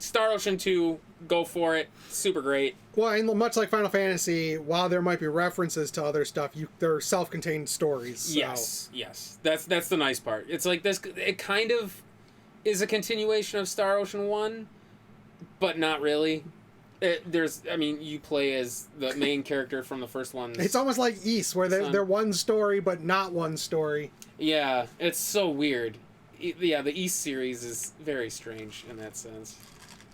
2, go for it. Super great. Well, and much like Final Fantasy, while there might be references to other stuff, they're self-contained stories. So. Yes. That's the nice part. It's like this... It kind of is a continuation of Star Ocean 1, but not really. You play as the main character from the first one. It's almost like Ys, where they're one story, but not one story. Yeah, it's so weird. The Ys series is very strange in that sense.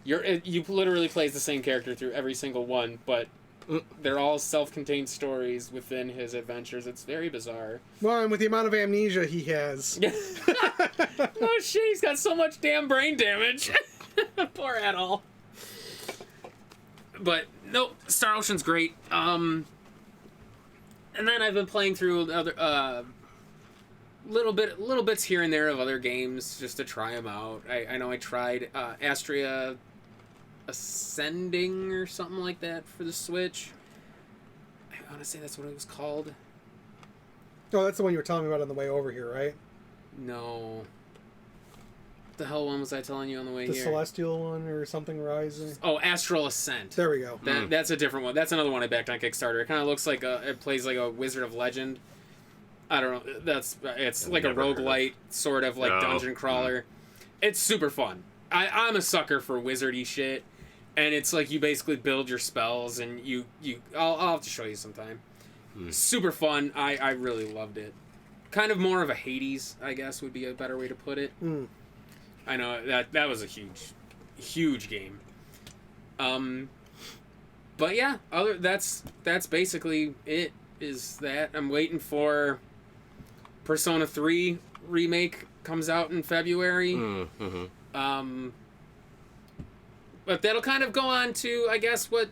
You literally plays the same character through every single one, but they're all self-contained stories within his adventures. It's very bizarre. Well, and with the amount of amnesia he has. Oh shit, he's got so much damn brain damage. Poor Adol. But no, Star Ocean's great. And then I've been playing through other little bits here and there of other games just to try them out. I know I tried Astria Ascending or something like that for the Switch. I want to say that's what it was called. Oh, that's the one you were telling me about on the way over here, right? No. What the hell one was I telling you on the way The here? Celestial one or something rising? Oh, Astral Ascent. There we go. That's a different one. That's another one I backed on Kickstarter. It kind of looks like it plays like a Wizard of Legend. I don't know. It's like a roguelite sort of like dungeon crawler. It's super fun. I'm a sucker for wizardy shit, and it's like you basically build your spells and I'll have to show you sometime. Super fun. I really loved it. Kind of more of a Hades, I guess would be a better way to put it. I know that was a huge game. But yeah, that's basically it. Is that I'm waiting for Persona 3 remake comes out in February. But that'll kind of go on to, I guess, what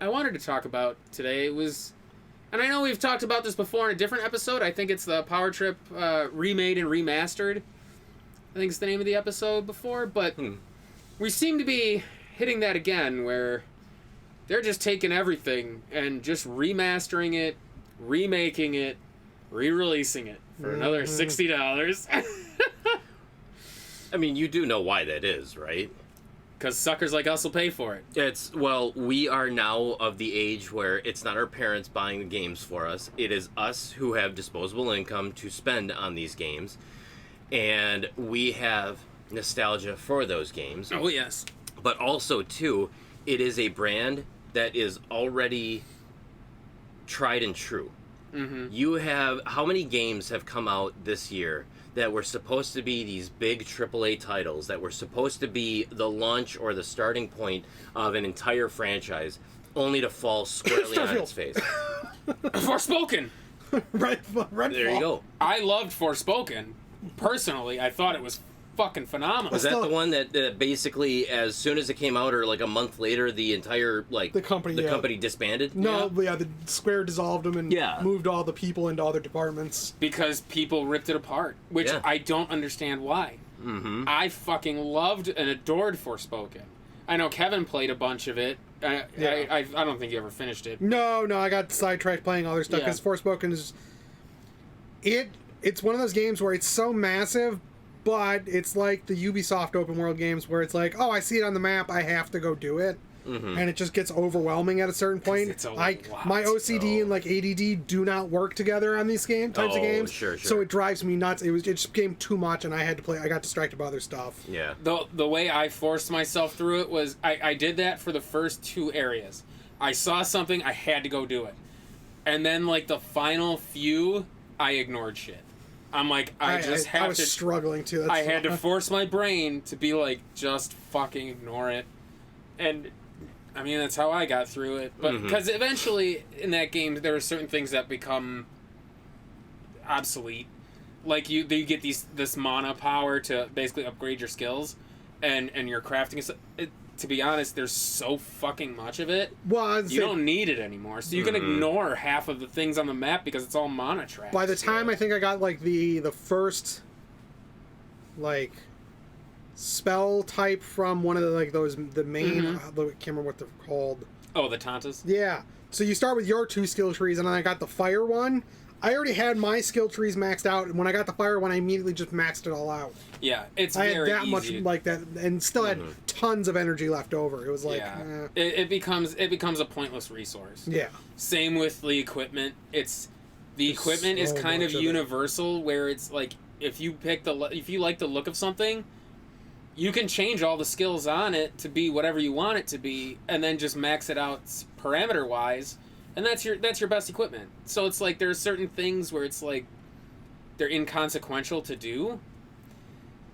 I wanted to talk about today. It was, and I know we've talked about this before in a different episode. I think it's the Power Trip remade and remastered. I think it's the name of the episode before, but we seem to be hitting that again, where they're just taking everything and just remastering it, remaking it, re-releasing it for another $60. I mean, you do know why that is, right? Because suckers like us will pay for it. We are now of the age where it's not our parents buying the games for us. It is us who have disposable income to spend on these games. And we have nostalgia for those games. Oh, yes. But also, too, it is a brand that is already tried and true. You have... How many games have come out this year that were supposed to be these big AAA titles, that were supposed to be the launch or the starting point of an entire franchise, only to fall squarely on its face? Forspoken! Redfall. There you go. I loved Forspoken. Personally, I thought it was fucking phenomenal. Was that the one that basically, as soon as it came out, or like a month later, the entire the company disbanded? No, the Square dissolved them and moved all the people into other departments because people ripped it apart, which I don't understand why. I fucking loved and adored Forspoken. I know Kevin played a bunch of it. I don't think you ever finished it. No, I got sidetracked playing other stuff because Forspoken is it's one of those games where it's so massive. But it's like the Ubisoft open world games where it's like, oh, I see it on the map, I have to go do it. And it just gets overwhelming at a certain point. My OCD and like ADD do not work together on these types of games. Sure. So it drives me nuts. It just became too much and I got distracted by other stuff. Yeah. The way I forced myself through it was I did that for the first 2 areas. I saw something, I had to go do it. And then like the final few, I ignored shit. I'm like, I was struggling too. I had to force my brain to be like, just fucking ignore it. And, I mean, that's how I got through it. But, because eventually, in that game, there are certain things that become obsolete. Like, you get this mana power to basically upgrade your skills, and your crafting. To be honest, there's so fucking much of it. Well, you don't need it anymore. So you can ignore half of the things on the map because it's all mana traps. By the time I think I got like the first like spell type from one of the main I can't remember what they're called. Oh, the Tantas? Yeah. So you start with your 2 skill trees and then I got the fire one. I already had my skill trees maxed out, and when I got the fire one, I immediately just maxed it all out. Yeah, it's I very had that easy much like that, and still had tons of energy left over. It was like, it becomes a pointless resource. Yeah. Same with the equipment. The equipment is kind of universal, where it's like if you like the look of something, you can change all the skills on it to be whatever you want it to be, and then just max it out parameter wise. And that's your best equipment. So it's like there are certain things where it's like they're inconsequential to do.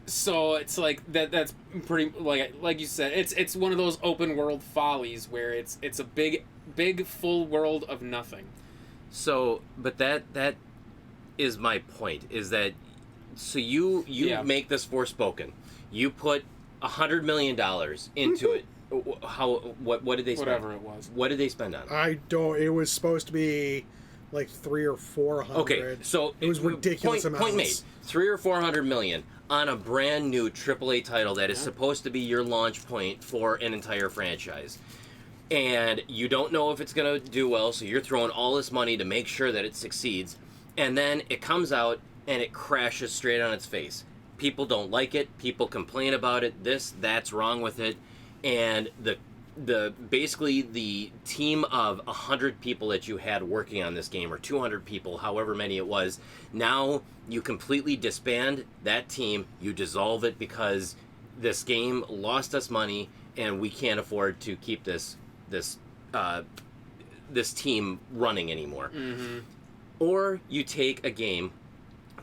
So it's like that's pretty like you said, it's one of those open world follies where it's a big full world of nothing. So, but that is my point, is that so you make this Forspoken. You put $100 million into it. What did they spend? Whatever it was. What did they spend on it? It was supposed to be like 300 or 400. Okay, so it was ridiculous amounts. Point made. 300 or 400 million on a brand new AAA title that is supposed to be your launch point for an entire franchise. And you don't know if it's going to do well, so you're throwing all this money to make sure that it succeeds. And then it comes out and it crashes straight on its face. People don't like it. People complain about it. That's wrong with it. And basically the team of 100 people that you had working on this game, or 200 people, however many it was, now you completely disband that team. You dissolve it because this game lost us money and we can't afford to keep this team running anymore. Mm-hmm. Or you take a game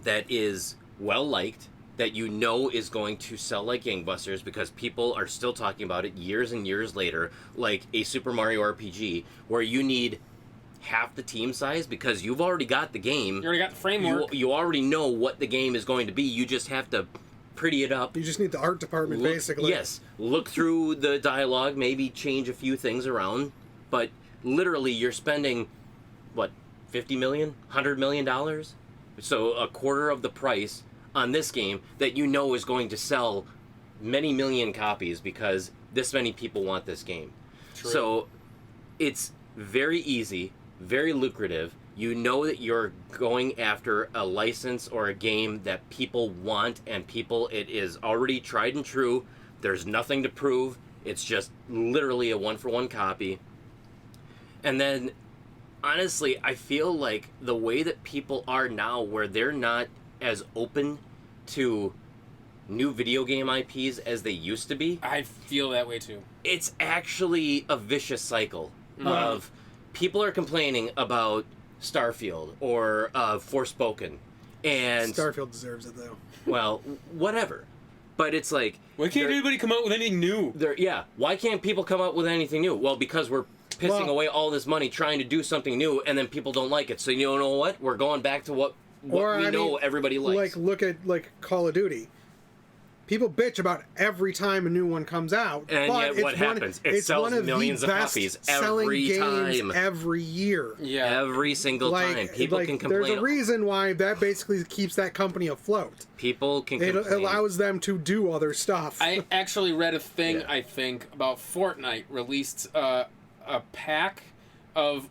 that is well liked, that you know is going to sell like gangbusters because people are still talking about it years and years later, like a Super Mario RPG, where you need half the team size because you've already got the game. You already got the framework. You already know what the game is going to be. You just have to pretty it up. You just need the art department, basically. Yes. Look through the dialogue, maybe change a few things around, but literally you're spending, what, $50 million? $100 million? So a quarter of the price on this game that you know is going to sell many million copies because this many people want this game. True. So it's very easy, very lucrative. You know that you're going after a license or a game that people want, and it is already tried and true. There's nothing to prove. It's just literally a one-for-one copy. And then, honestly, I feel like the way that people are now, where they're not as open to new video game IPs as they used to be. I feel that way too. It's actually a vicious cycle of people are complaining about Starfield or Forspoken, and Starfield deserves it though. Well, whatever. But it's like, why can't anybody come out with anything new? Why can't people come up with anything new? Well, because we're pissing away all this money trying to do something new, and then people don't like it. So you know what? We're going back to what everybody likes. Like, look at Call of Duty. People bitch about every time a new one comes out, and but yet what happens? It sells millions of copies every time, every year. Yeah, every single time. People can complain. There's a reason why that basically keeps that company afloat. People can complain. It allows them to do other stuff. I actually read a thing, I think, about Fortnite released a pack of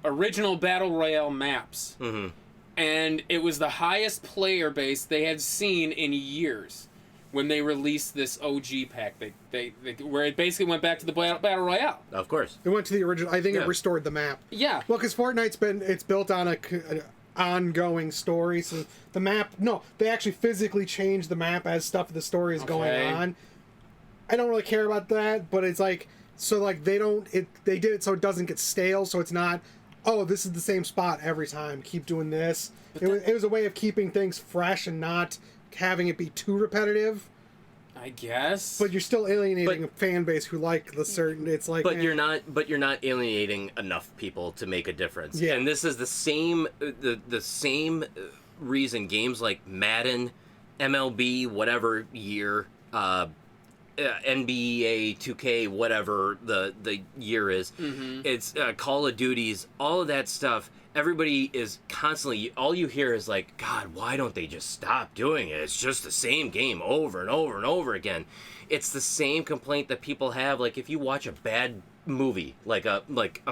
original Battle Royale maps. Mm-hmm. And it was the highest player base they had seen in years when they released this OG pack. They where it basically went back to the Battle Royale. Of course. It went to the original. I think it restored the map. Yeah. Well, because Fortnite's built on an ongoing story. So the map, they actually physically change the map as stuff of the story is going on. I don't really care about that, but it's like, so like they did it so it doesn't get stale, so it's not, oh, this is the same spot every time, keep doing this. It was a way of keeping things fresh and not having it be too repetitive. I guess. But you're still alienating a fan base who like the certain. It's like, you're not alienating enough people to make a difference. Yeah. And this is the same reason games like Madden, MLB, whatever year, NBA 2K, whatever the year is. Mm-hmm. It's Call of Duties, all of that stuff. Everybody is constantly, all you hear is like, God, why don't they just stop doing it? It's just the same game over and over and over again. It's the same complaint that people have. Like, if you watch a bad movie, like a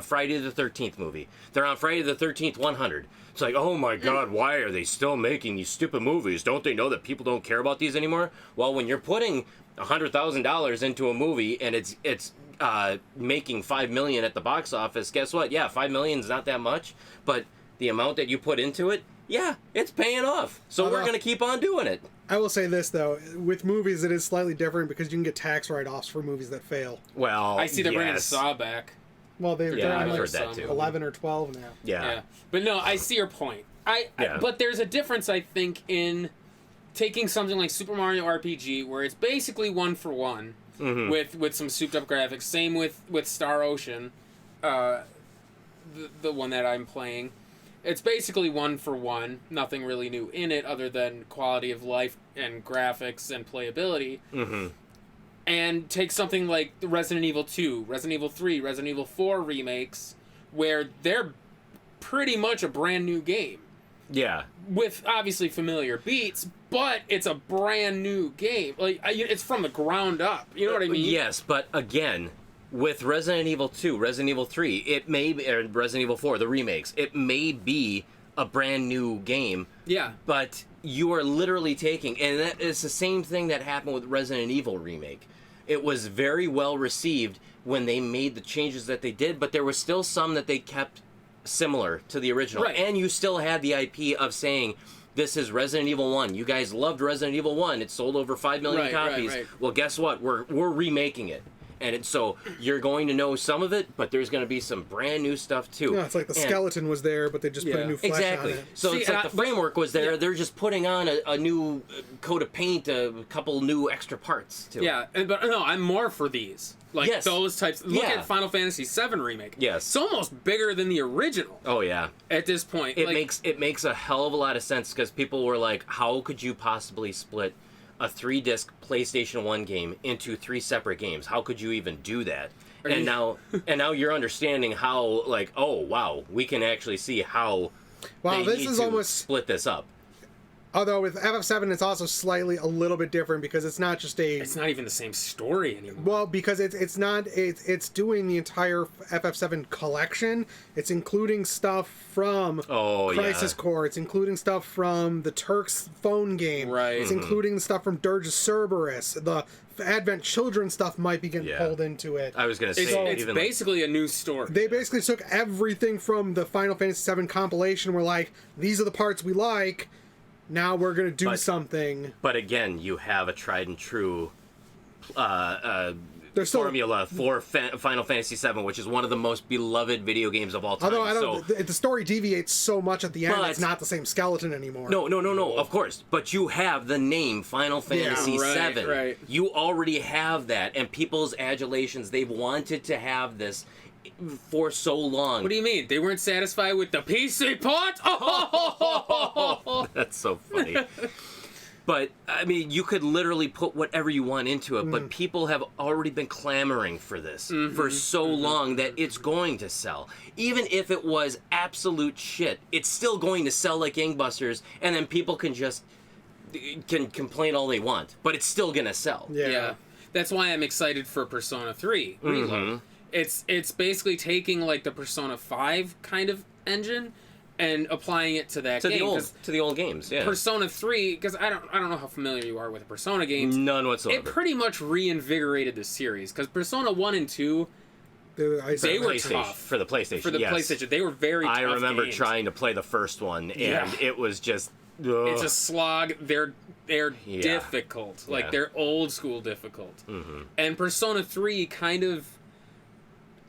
Friday the 13th movie, they're on Friday the 13th 100. It's like, oh my God, why are they still making these stupid movies? Don't they know that people don't care about these anymore? Well, when you're putting $100,000 into a movie and it's making $5 million at the box office, guess what? Yeah, $5 million is not that much, but the amount that you put into it, yeah, it's paying off. So we're going to keep on doing it. I will say this, though. With movies, it is slightly different because you can get tax write-offs for movies that fail. Well, I see they're bringing Saw back. Well, they're I've like heard that too. 11 or 12 now. Yeah. But no, I see your point. But there's a difference, I think, in taking something like Super Mario RPG, where it's basically 1-for-1 with some souped up graphics. Same with Star Ocean, the one that I'm playing. It's basically 1-for-1. Nothing really new in it other than quality of life and graphics and playability. And take something like Resident Evil 2, Resident Evil 3, Resident Evil 4 remakes, where they're pretty much a brand new game. Yeah. With obviously familiar beats, but it's a brand new game. Like, it's from the ground up. You know what I mean? Yes, but again, with Resident Evil 2, Resident Evil 3, it may be, or Resident Evil 4, the remakes, it may be a brand new game. Yeah. But you are literally taking, and that is the same thing that happened with Resident Evil Remake. It was very well received when they made the changes that they did, but there was still some that they kept similar to the original. Right. And you still had the IP of saying, this is Resident Evil 1. You guys loved Resident Evil 1. It sold over 5 million copies. Right. Well, guess what? We're remaking it. And so you're going to know some of it, but there's going to be some brand new stuff too. No, it's like the skeleton was there, but they just put a new flesh on it. So it's like the framework was there. They're just putting on a new coat of paint, a couple new extra parts to it. But no, I'm more for these. Like those types. Look at Final Fantasy VII Remake. Yes. It's almost bigger than the original. Oh, yeah. At this point. It makes a hell of a lot of sense because people were like, how could you possibly split a 3-disc PlayStation 1 game into 3 separate games? How could you even do that? Now you're understanding how, like, oh wow, we can actually see how this is almost split this up. Although with FF7 it's also slightly a little bit different because it's not just it's not even the same story anymore. Well, because it's doing the entire FF7 collection. It's including stuff from Crisis Core. It's including stuff from the Turks phone game. Right. It's including stuff from Dirge of Cerberus. The Advent Children stuff might be getting pulled into it. I was going to say it's basically a new story. They basically took everything from the Final Fantasy VII compilation. We're like, these are the parts we like. Now we're going to do something. But again, you have a tried and true formula for Final Fantasy VII, which is one of the most beloved video games of all time. Although the story deviates so much at the end, it's not the same skeleton anymore. No, of course. But you have the name Final Fantasy VII. Right. You already have that, and people's adulations, they've wanted to have this for so long. What do you mean? They weren't satisfied with the PC port? Oh! That's so funny. But, I mean, you could literally put whatever you want into it, but people have already been clamoring for this for so long that it's going to sell. Even if it was absolute shit, it's still going to sell like gangbusters, and then people can complain all they want, but it's still going to sell. Yeah. That's why I'm excited for Persona 3 Reload. It's basically taking like the Persona 5 kind of engine and applying it to that game. To the old games, yeah. Persona 3, because I don't know how familiar you are with the Persona games. None whatsoever. It pretty much reinvigorated the series, because Persona 1 and 2, they were tough. For the PlayStation, For the PlayStation, they were very tough I remember games. trying to play the first one, and it was just... Ugh. It's a slog. They're difficult. Like, they're old school difficult. And Persona 3 kind of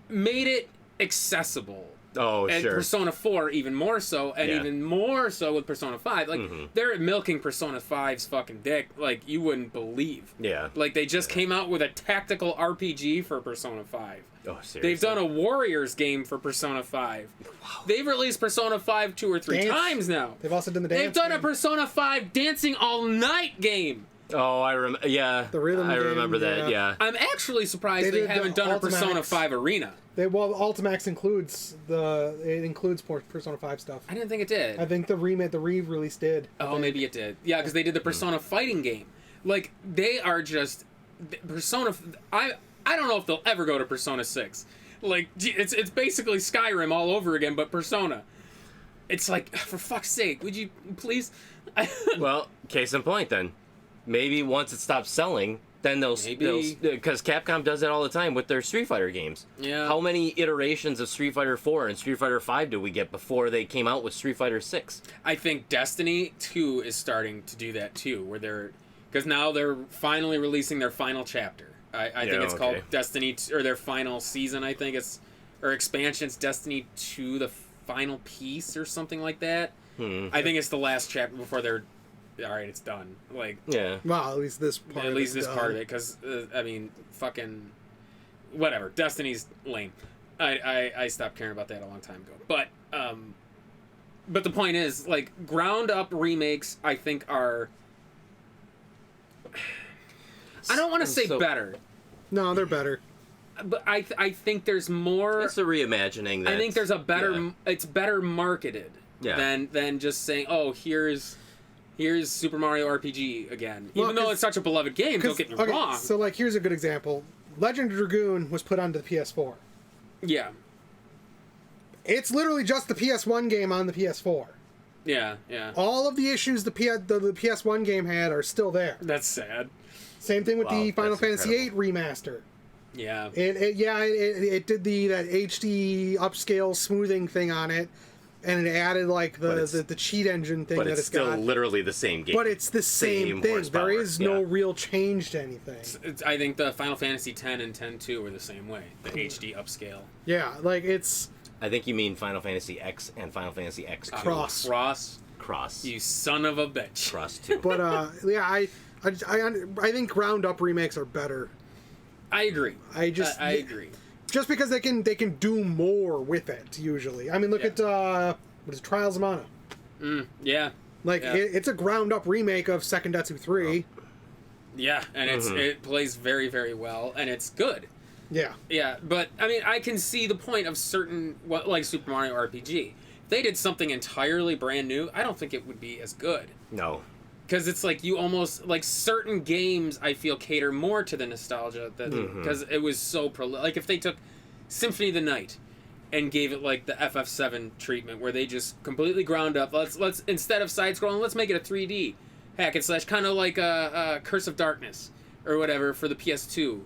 made it accessible. Oh, and sure. Persona 4 even more so, and even more so with Persona 5. Like, they're milking Persona 5's fucking dick like you wouldn't believe. Yeah. Like, they just came out with a tactical RPG for Persona 5. Oh, seriously? They've done a Warriors game for Persona 5. Wow. They've released Persona 5 2 or 3 times now. They've also done the dance They've done game. A Persona 5 dancing all night game. Oh, I remember. Yeah, the rhythm I game, remember that. Yeah. I'm actually surprised they haven't done a Persona 5 Arena. Ultimax includes Persona 5 stuff. I didn't think it did. I think the re-release did. Oh, maybe it did. Yeah, because they did the Persona fighting game. Like, they are just Persona. I don't know if they'll ever go to Persona 6. Like, it's basically Skyrim all over again, but Persona. It's like, for fuck's sake, would you please? Well, case in point then. Maybe once it stops selling, then they'll because Capcom does that all the time with their Street Fighter games. Yeah. How many iterations of Street Fighter 4 and Street Fighter 5 did we get before they came out with Street Fighter 6? I think Destiny 2 is starting to do that too, where because now they're finally releasing their final chapter. I think it's called Destiny, or their final season. I think or expansions. Destiny 2, the final piece, or something like that. I think it's the last chapter before they're all right, it's done. Like, Yeah. Well, at least this part. at least this done. part of it, because I mean, fucking, whatever. Destiny's lame. I stopped caring about that a long time ago. But the point is, like, ground up remakes, I think are. I don't want to say better, No, they're better. but I think there's more. It's a reimagining. I think there's a better. Yeah. It's better marketed than just saying, oh, here's Super Mario RPG again. Well, Even though it's such a beloved game, don't get me wrong. So, like, here's a good example. Legend of Dragoon was put onto the PS4. Yeah. It's literally just the PS1 game on the PS4. Yeah, yeah. All of the issues the PS1 game had are still there. That's sad. Same thing with Wow, the Final that's Fantasy VIII incredible. remaster. Yeah. It did that HD upscale smoothing thing on it, and it added like the cheat engine thing But that it's it's still got. literally the same game. But it's the same thing. horsepower, There is no yeah. real change to anything. I think the Final Fantasy X and X-2 were the same way. The HD upscale. Yeah, like it's I think you mean Final Fantasy X and Final Fantasy X2. Cross. Cross. You son of a bitch. Cross 2. But yeah, I think ground up remakes are better. I agree. I agree. Just because they can do more with it usually. I mean, look at what is it, Trials of Mana. Yeah. Like Yeah. it's a ground up remake of Sekindetsu 3. Yeah, and it plays very, very well, and it's good. Yeah. Yeah, but I mean, I can see the point of certain, like Super Mario RPG. If they did something entirely brand new, I don't think it would be as good. No. Because it's like you almost, like certain games I feel cater more to the nostalgia because it was so like if they took Symphony of the Night and gave it like the FF7 treatment where they just completely ground up, let's instead of side scrolling, let's make it a 3D hack and slash, kind of like a Curse of Darkness or whatever for the PS2.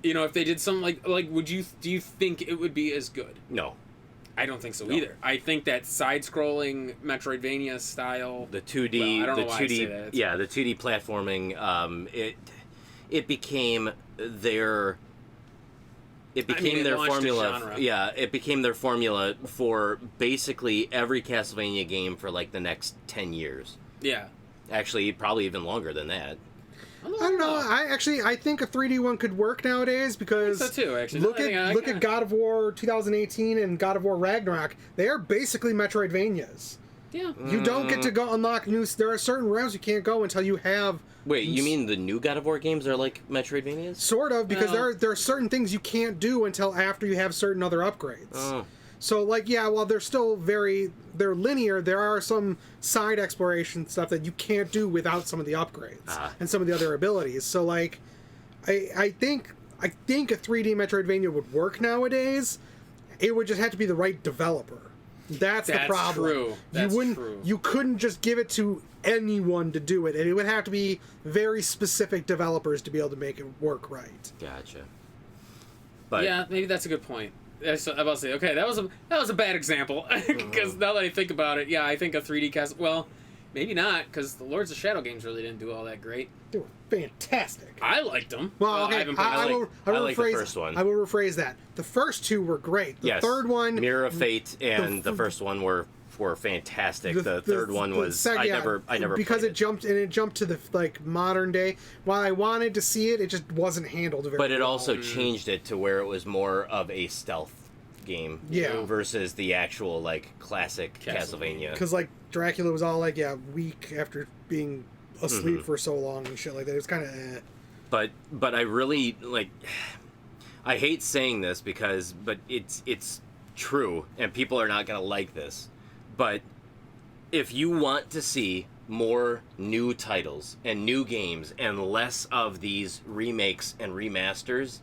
You know, if they did something like do you think it would be as good? No. I don't think so either. I think that side-scrolling Metroidvania style, The 2D, I don't the know why I say 2D, that. yeah, the 2D platforming. It became their. It became it their launched a formula. genre. Yeah, it became their formula for basically every Castlevania game for like the next 10 years. yeah. Actually, probably even longer than that. I don't know. I think a 3D one could work nowadays because I think so too, actually. look at God of War 2018 and God of War Ragnarok. They are basically Metroidvanias. Yeah. You don't get to go unlock new. There are certain realms you can't go until you have. Wait, you mean the new God of War games are like Metroidvanias? Sort of, because No. there are certain things you can't do until after you have certain other upgrades. Oh. So, like, yeah, while they're still they're linear, there are some side exploration stuff that you can't do without some of the upgrades and some of the other abilities. So, like, I think a 3D Metroidvania would work nowadays. It would just have to be the right developer. That's the problem. True. That's you wouldn't. true. You couldn't just give it to anyone to do it, and it would have to be very specific developers to be able to make it work right. Gotcha. But Yeah, maybe that's a good point. I'm about to say, okay, that was a bad example because now that I think about it, yeah, I think a 3D cast. Well, maybe not because the Lords of Shadow games really didn't do all that great. They were fantastic. I liked them. Well, I okay, haven't played I them. will like the rephrase, first one. I will rephrase that. The first two were great. The yes, third one, Mirror of Fate, and the first one were fantastic. The third one was I never because played it jumped to the like modern day. While I wanted to see it, it just wasn't handled very. But it well. also changed it to where it was more of a stealth game, Yeah. versus the actual like classic Castlevania. because like Dracula was all like weak after being asleep for so long and shit like that. It was kind of. But I really like. I hate saying this but it's true, and people are not gonna like this. But if you want to see more new titles and new games and less of these remakes and remasters,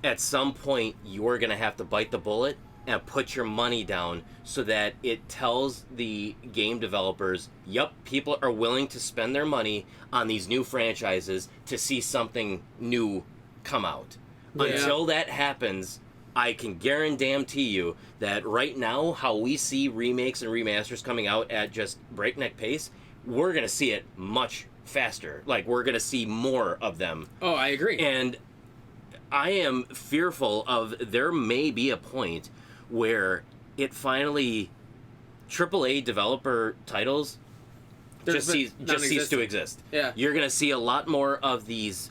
at some point you're going to have to bite the bullet and put your money down so that it tells the game developers, yep, people are willing to spend their money on these new franchises to see something new come out. Yeah. Until that happens, I can guarantee you that right now, how we see remakes and remasters coming out at just breakneck pace, we're going to see it much faster. Like, we're going to see more of them. Oh, I agree. And I am fearful of there may be a point where it finally, AAA developer titles just cease to exist. Yeah. You're going to see a lot more of these,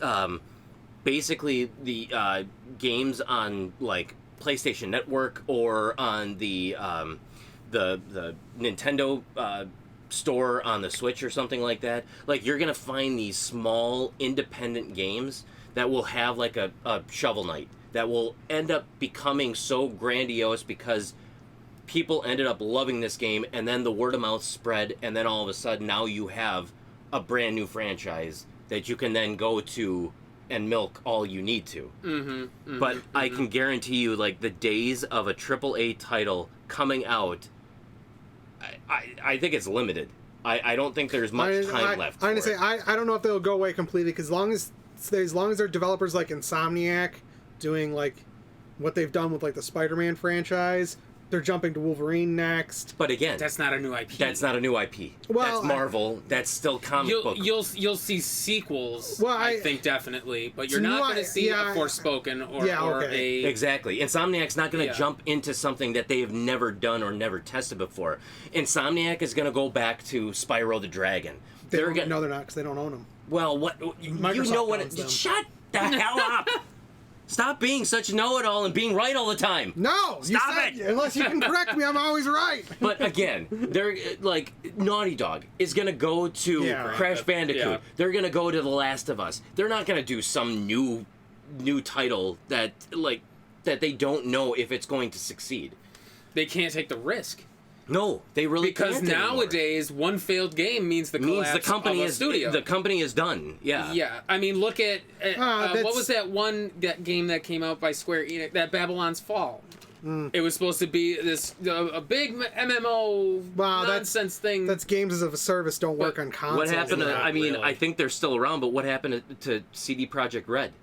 basically the games on like PlayStation Network or on the Nintendo store on the Switch or something like that. Like, you're going to find these small independent games that will have like a Shovel Knight that will end up becoming so grandiose because people ended up loving this game, and then the word of mouth spread, and then all of a sudden now you have a brand new franchise that you can then go to and milk all you need to. But I can guarantee you, like, the days of a AAA title coming out, I think it's limited. I don't think there's much time left. I'm gonna say I don't know if they'll go away completely, because as long as they're developers like Insomniac doing like what they've done with like the Spider-Man franchise, they're jumping to Wolverine next. But again, that's not a new IP. That's not a new IP. Well, that's Marvel. That's still comic book. You'll see sequels. Well, I think definitely, but you're not going to see a Forspoken or a exactly. Insomniac's not going to jump into something that they have never done or never tested before. Insomniac is going to go back to Spyro the Dragon. No, they're not, because they don't own them. Well, what Microsoft you know what? owns them. Shut the hell up! Stop being such a know-it-all and being right all the time. No! Stop it! Unless you can correct me, I'm always right. But again, they're like, Naughty Dog is going to go to Crash Bandicoot. Yeah. They're going to go to The Last of Us. They're not going to do some new title that they don't know if it's going to succeed. They can't take the risk. No, they really because can't nowadays one failed game means the collapse the company of a is studio. The company is done. Yeah. Yeah. I mean, look at what was that game that came out by Square Enix? That Babylon's Fall. It was supposed to be a big MMO nonsense thing. That's games as a service don't work on consoles. What happened? I mean, really. I think they're still around, but what happened to CD Projekt Red?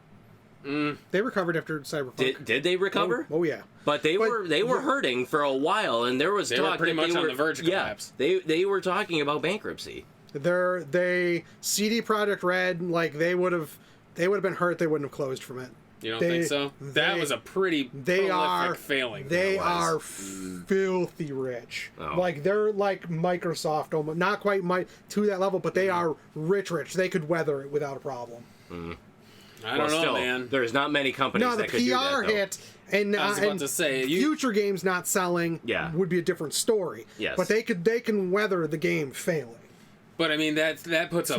They recovered after Cyberpunk. Did they recover? Oh yeah. But they were hurting for a while, and there was they talk were pretty that much on the verge of collapse. They were talking about bankruptcy. CD Projekt Red, like they would have been hurt. They wouldn't have closed from it. You don't think so? That was a pretty prolific failing. They are filthy rich. Oh. Like they're like Microsoft, almost not quite to that level, but they are rich. They could weather it without a problem. I don't know, man. There's not many companies that could do that. No, the PR hit, and I was about to say, future games not selling would be a different story. Yes. But they can weather the game failing. But I mean that puts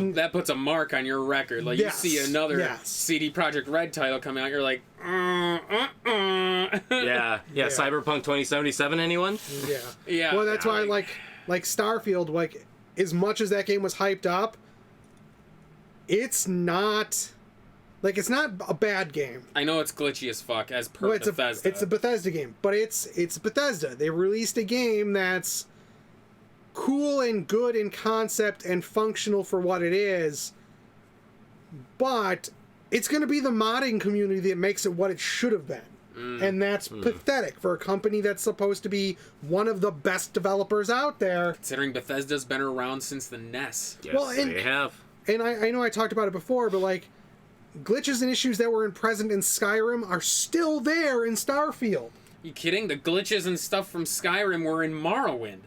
a mark on your record. Like you see another CD Projekt Red title coming out, you're like, yeah. Cyberpunk 2077. Anyone? Yeah. Well, that's why like Starfield, like as much as that game was hyped up, it's not. Like, it's not a bad game. I know it's glitchy as fuck, as per Bethesda. It's a Bethesda game, but it's Bethesda. They released a game that's cool and good in concept and functional for what it is, but it's going to be the modding community that makes it what it should have been. And that's pathetic for a company that's supposed to be one of the best developers out there. Considering Bethesda's been around since the NES. Yes, they have. And I know I talked about it before, but like, glitches and issues that were present in Skyrim are still there in Starfield. You kidding? The glitches and stuff from Skyrim were in Morrowind.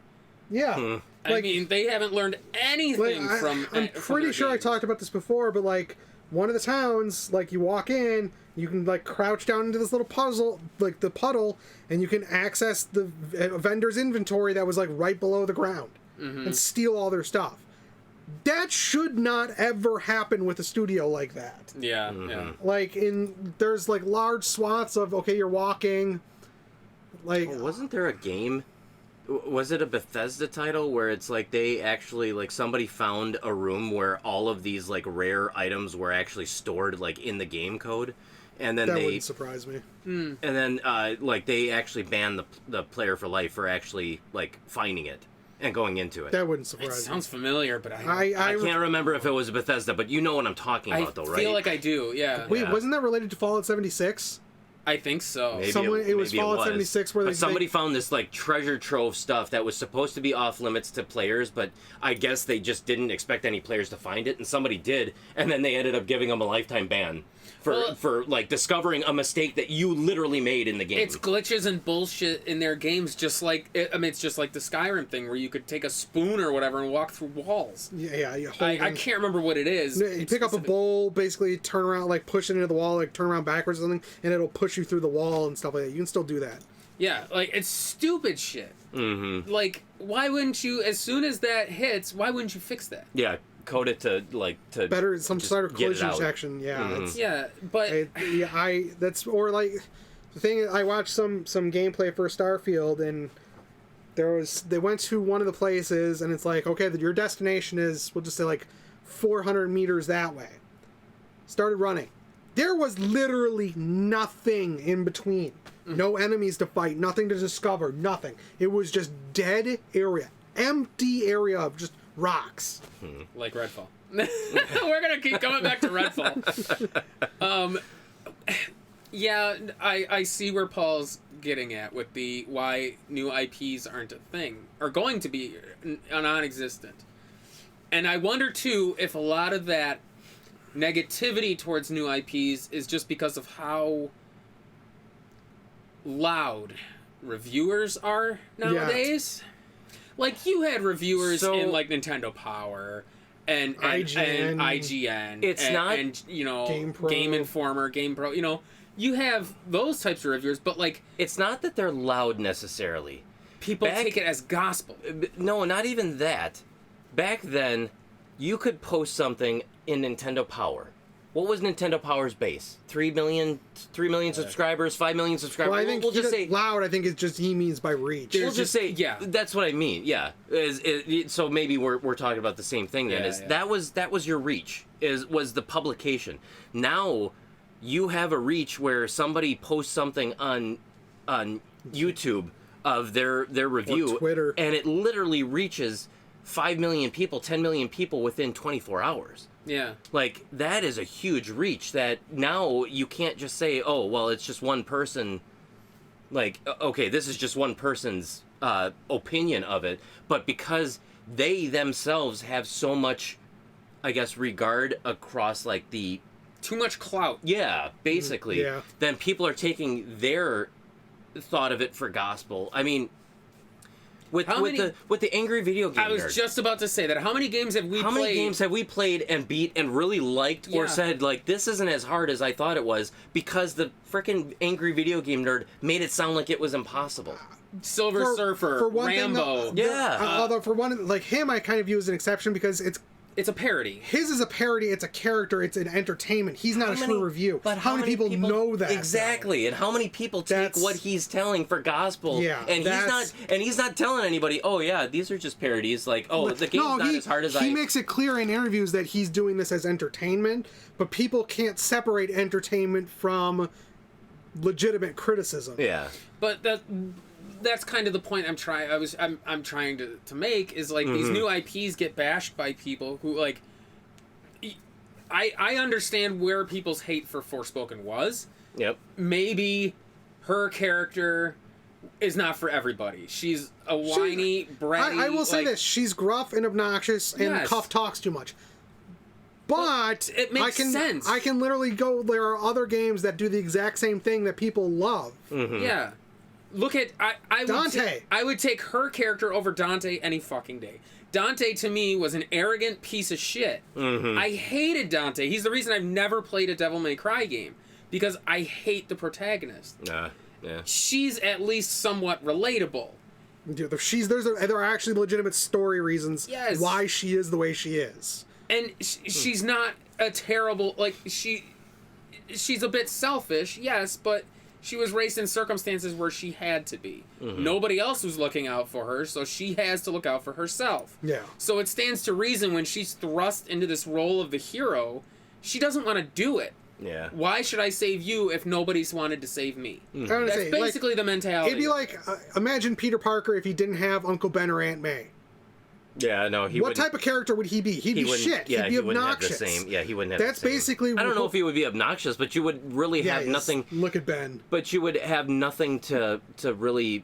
Yeah. I mean, they haven't learned anything from. I'm pretty sure I talked about this before, but like one of the towns, like you walk in, you can like crouch down into this little puzzle, like the puddle, and you can access the vendor's inventory that was like right below the ground and steal all their stuff. That should not ever happen with a studio like that. Yeah. Like there's like large swaths of you're walking. Like, wasn't there a game? Was it a Bethesda title where it's like they actually like somebody found a room where all of these like rare items were actually stored like in the game code, and then that wouldn't surprise me. And then like they actually banned the player for life for actually like finding it and going into it. That wouldn't surprise me. It sounds familiar, but I can't remember if it was Bethesda, but you know what I'm talking about, though, right? I feel like I do, yeah. Wait, wasn't that related to Fallout 76? I think so. Maybe it was Fallout 76 where somebody found this like treasure trove stuff that was supposed to be off limits to players, but I guess they just didn't expect any players to find it, and somebody did, and then they ended up giving them a lifetime ban. for like discovering a mistake that you literally made in the game. It's glitches and bullshit in their games, just like it's just like the Skyrim thing where you could take a spoon or whatever and walk through walls. Yeah. I can't remember what it is. You pick up a bowl, basically turn around, like push it into the wall, like turn around backwards or something, and it'll push you through the wall and stuff like that. You can still do that. Yeah, like it's stupid shit. Mm-hmm. Like, why wouldn't you? As soon as that hits, why wouldn't you fix that? Yeah, code it to better some sort of collision out. section. Yeah, Mm-hmm. But that's or like the thing. I watched some gameplay for Starfield, and they went to one of the places, and it's like, okay, your destination is, we'll just say like 400 meters that way. Started running. There was literally nothing in between. No enemies to fight, nothing to discover, nothing. It was just dead area. Empty area of just rocks. like Redfall. We're gonna keep coming back to Redfall. Yeah, I see where Paul's getting at with the why new IPs aren't a thing, or going to be non-existent. And I wonder too if a lot of that negativity towards new IPs is just because of how loud reviewers are nowadays. Like, you had reviewers in like Nintendo Power and IGN. It's not, and you know, GamePro. Game Informer, GamePro. You know, you have those types of reviewers, but like, it's not that they're loud necessarily. people take it as gospel. No, not even that. Back then, you could post something in Nintendo Power. What was Nintendo Power's base? 3 million subscribers, 5 million subscribers. Well, I think we'll just say loud. I think it's just he means by reach. We'll just say, yeah. That's what I mean. Yeah. So maybe we're talking about the same thing then. That was your reach. Was the publication. Now you have a reach where somebody posts something on YouTube of their review, or Twitter, and it literally reaches 5 million people, 10 million people within 24 hours. Yeah. Like, that is a huge reach that now you can't just say, oh, well, it's just one person. Like, okay, this is just one person's opinion of it. But because they themselves have so much, I guess, regard across, like, the... Too much clout. Yeah, basically. Yeah. Then people are taking their thought of it for gospel. I mean... With the angry video game I was nerd. just about to say that. How many games have we played? How many games have we played and beat and really liked or said, like, this isn't as hard as I thought it was because the frickin' angry video game nerd made it sound like it was impossible? Silver Surfer, Rambo. Although for one, like him, I kind of view as an exception because it's a parody. His is a parody. It's a character. It's an entertainment. He's not a true review. But how many people know that? Exactly. Though? And how many people take what he's telling for gospel? Yeah. And he's not telling anybody, oh yeah, these are just parodies. Like, oh, the game's not as hard as He makes it clear in interviews that he's doing this as entertainment, but people can't separate entertainment from legitimate criticism. Yeah. But that's kind of the point I'm trying to make is like these new IPs get bashed by people who like I understand where people's hate for Forspoken was. Yep. Maybe her character is not for everybody. She's a whiny, bratty. I will say this: she's gruff and obnoxious, and Cuff talks too much. But it makes sense. I can literally go. There are other games that do the exact same thing that people love. Mm-hmm. Yeah. Look at Dante. I would take her character over Dante any fucking day. Dante to me was an arrogant piece of shit. Mm-hmm. I hated Dante. He's the reason I've never played a Devil May Cry game because I hate the protagonist. Yeah. She's at least somewhat relatable. Dude, there are actually legitimate story reasons why she is the way she is. And she's not a terrible she's a bit selfish, yes, but she was raised in circumstances where she had to be. Mm-hmm. Nobody else was looking out for her, so she has to look out for herself. Yeah. So it stands to reason when she's thrust into this role of the hero, she doesn't want to do it. Yeah. Why should I save you if nobody's wanted to save me? Mm-hmm. That's basically the mentality. It'd be like, imagine Peter Parker if he didn't have Uncle Ben or Aunt May. Yeah, no, what type of character would he be? He'd be shit. Yeah, He'd be obnoxious. He wouldn't have That's the same. basically... I don't know if he would be obnoxious, but you would really have nothing... Look at Ben. But you would have nothing to really...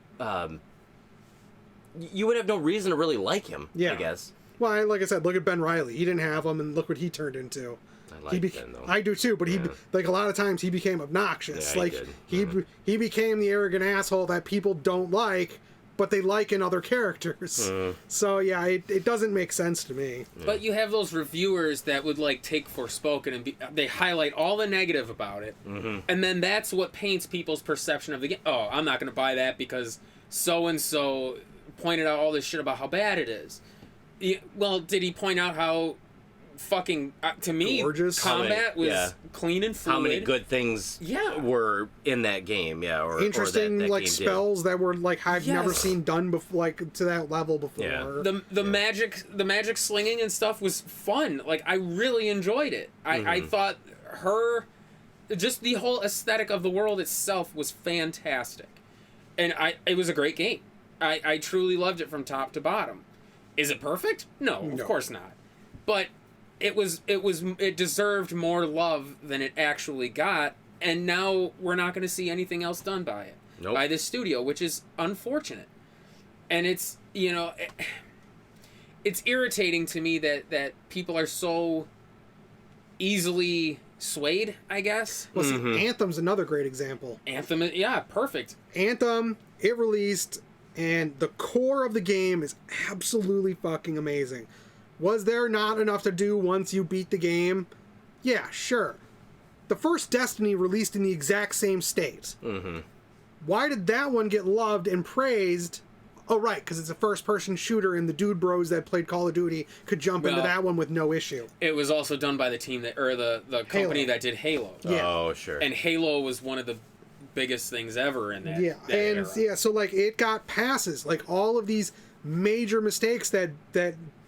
you would have no reason to really like him, I guess. Well, like I said, look at Ben Reilly. He didn't have him, and look what he turned into. I liked him, though. I do too, but he like a lot of times he became obnoxious. Yeah, like he became the arrogant asshole that people don't like, but they like in other characters. So yeah, it doesn't make sense to me. But you have those reviewers that would like take Forspoken and they highlight all the negative about it, and then that's what paints people's perception of the game. Oh, I'm not going to buy that because so and so pointed out all this shit about how bad it is. Well, did he point out how fucking to me gorgeous combat was clean and fluid? How many good things were in that game? Yeah, or interesting or that like game spells that were like I've never seen done before, like to that level before. Yeah. The magic slinging and stuff was fun. Like I really enjoyed it. I thought just the whole aesthetic of the world itself was fantastic, and it was a great game. I truly loved it from top to bottom. Is it perfect? No, of course not. But it deserved more love than it actually got, and now we're not going to see anything else done by it. By this studio, which is unfortunate. And it's, it's irritating to me that people are so easily swayed, I guess. Well, see, Anthem's another great example. Anthem, yeah, perfect. Anthem, it released, and the core of the game is absolutely fucking amazing. Was there not enough to do once you beat the game? Yeah, sure. The first Destiny released in the exact same state. Why did that one get loved and praised? Oh, right, because it's a first-person shooter, and the dude bros that played Call of Duty could jump into that one with no issue. It was also done by the team the company that did Halo. Yeah. Oh, sure. And Halo was one of the biggest things ever in that. Era. So like it got passes. Like all of these major mistakes that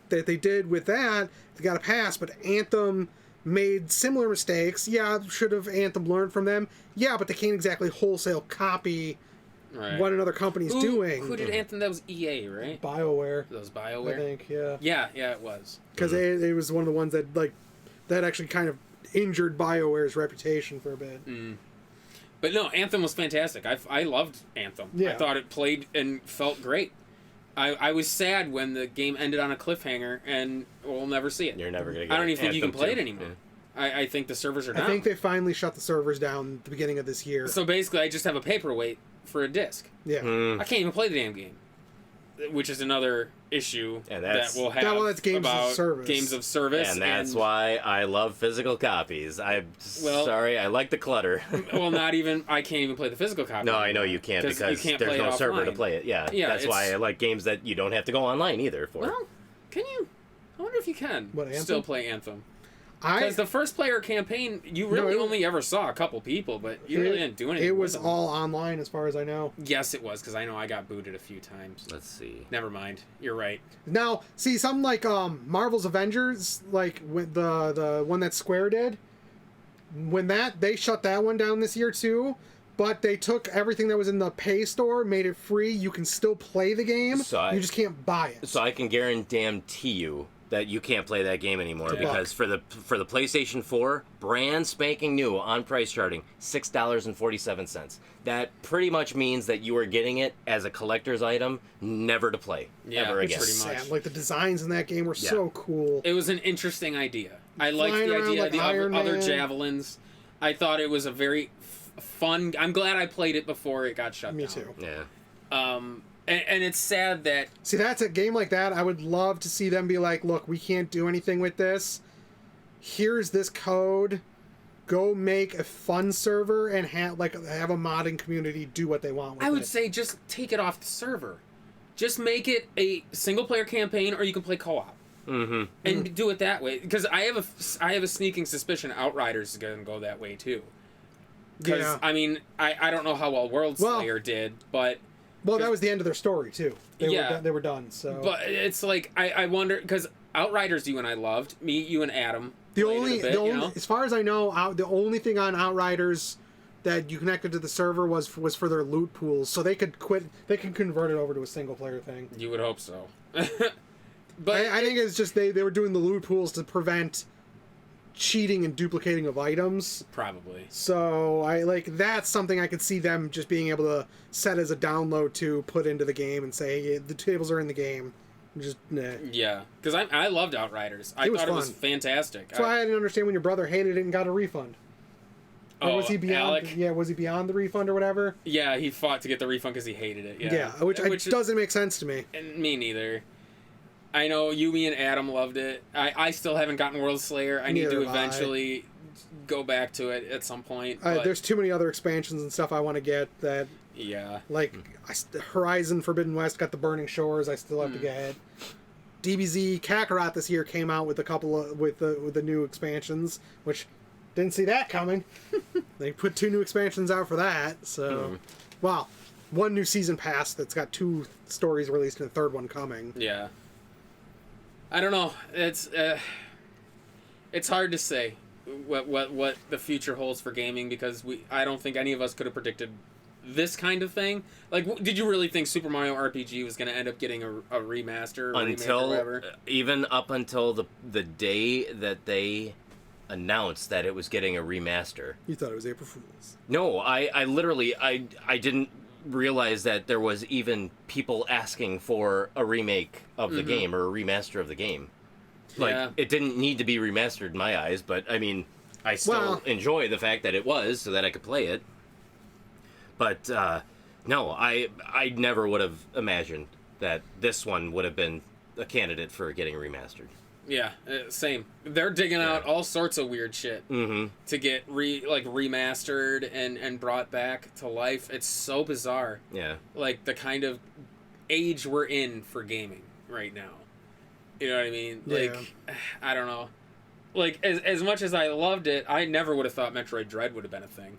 they did with that, they got a pass. But Anthem made similar mistakes. Yeah, should have Anthem learned from them? Yeah, but they can't exactly wholesale copy what another company's doing. Who did Anthem? That was EA, right? BioWare. That was BioWare? I think, yeah. Yeah, it was. Because it was one of the ones that actually kind of injured BioWare's reputation for a bit. But no, Anthem was fantastic. I loved Anthem. Yeah. I thought it played and felt great. I was sad when the game ended on a cliffhanger, and we'll never see it. You're never going to get I don't even think you can Anthem play it 2. anymore. I think the servers are down. I think they finally shut the servers down at the beginning of this year. So basically, I just have a paperweight for a disc. Yeah. I can't even play the damn game, which is another issue that we'll have that's games about of service. games of service. And that's why I love physical copies. Sorry, I like the clutter. Well, not even. I can't even play the physical copy. No, I know you can't because there's no server to play it. Yeah, that's why I like games that you don't have to go online either for. Well, can you? I wonder if you can still play Anthem. Because the first player campaign, you really only ever saw a couple people, but you really didn't do anything. It was all online, as far as I know. Yes, it was, because I know I got booted a few times. Let's see. Never mind. You're right. Now, see, something like Marvel's Avengers, like with the one that Square did, when they shut that one down this year too, but they took everything that was in the pay store, made it free. You can still play the game. You just can't buy it. So I can guarantee you that you can't play that game anymore because for the PlayStation 4, brand spanking new on price charting, $6.47. That pretty much means that you are getting it as a collector's item, never to play ever again. Pretty much. Sad. Like the designs in that game were so cool. It was an interesting idea. I liked the idea of the other javelins. I thought it was a very fun. I'm glad I played it before it got shut down. Me too. Yeah. And it's sad that... See, that's a game like that. I would love to see them be like, look, we can't do anything with this. Here's this code. Go make a fun server and have a modding community do what they want with it. I would say just take it off the server. Just make it a single-player campaign, or you can play co-op. And do it that way. Because I have a sneaking suspicion Outriders is going to go that way, too. Because, I mean, I don't know how well World Slayer did, but... Well, that was the end of their story, too. They were done, so... But it's like, I wonder... Because Outriders you and I loved. Me, you, and Adam. As far as I know, the only thing on Outriders that you connected to the server was for their loot pools, so they could convert it over to a single-player thing. You would hope so. But I think it's just they were doing the loot pools to prevent cheating and duplicating of items. Probably. So that's something I could see them just being able to set as a download to put into the game and say, hey, the tables are in the game. Just nah. Yeah, because I loved Outriders. I thought it was fantastic. So I didn't understand when your brother hated it and got a refund. Or was he beyond? Alec? Yeah, was he beyond the refund or whatever? Yeah, he fought to get the refund because he hated it. Yeah, which doesn't make sense to me. And me neither. I know Yumi and Adam loved it. I still haven't gotten World Slayer. I need to eventually go back to it at some point. There's too many other expansions and stuff I want to get that. Yeah. Like Horizon Forbidden West got the Burning Shores. I still have to get. DBZ Kakarot this year came out with a couple of with the new expansions, which didn't see that coming. They put 2 new expansions out for that. So, well, 1 new season pass that's got 2 stories released and a 3rd one coming. Yeah. I don't know. It's hard to say what the future holds for gaming because I don't think any of us could have predicted this kind of thing. Like, did you really think Super Mario RPG was going to end up getting a remaster? Even up until the day that they announced that it was getting a remaster. You thought it was April Fool's? No, I literally didn't realize that there was even people asking for a remake of the game or a remaster of the game. Like, it didn't need to be remastered in my eyes, but I mean, I still enjoy the fact that it was so that I could play it. But no, I never would have imagined that this one would have been a candidate for getting remastered. Yeah, same. They're digging out all sorts of weird shit to get remastered and brought back to life. It's so bizarre. Yeah. Like the kind of age we're in for gaming right now. You know what I mean? Like, I don't know. Like, as much as I loved it, I never would have thought Metroid Dread would have been a thing.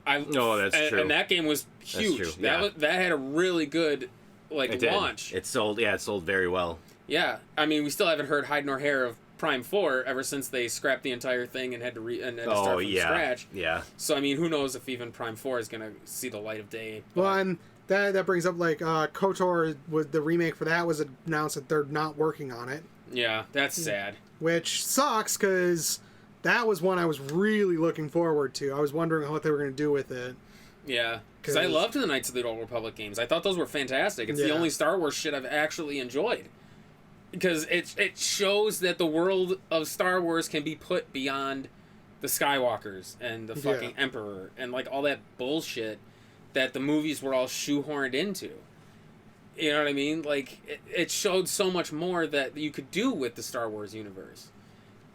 That's true. And that game was huge. That's true. Yeah. That had a really good launch. It sold very well. Yeah, I mean, we still haven't heard hide nor hair of Prime 4 ever since they scrapped the entire thing and had to start from scratch. Yeah. So, I mean, who knows if even Prime 4 is going to see the light of day. Well, and that brings up, like, KOTOR, with the remake for that was announced that they're not working on it. Yeah, that's sad. Which sucks, because that was one I was really looking forward to. I was wondering what they were going to do with it. Yeah, because I loved the Knights of the Old Republic games. I thought those were fantastic. It's the only Star Wars shit I've actually enjoyed. Because it shows that the world of Star Wars can be put beyond the Skywalkers and the fucking Emperor and like all that bullshit that the movies were all shoehorned into. You know what I mean? Like, it showed so much more that you could do with the Star Wars universe.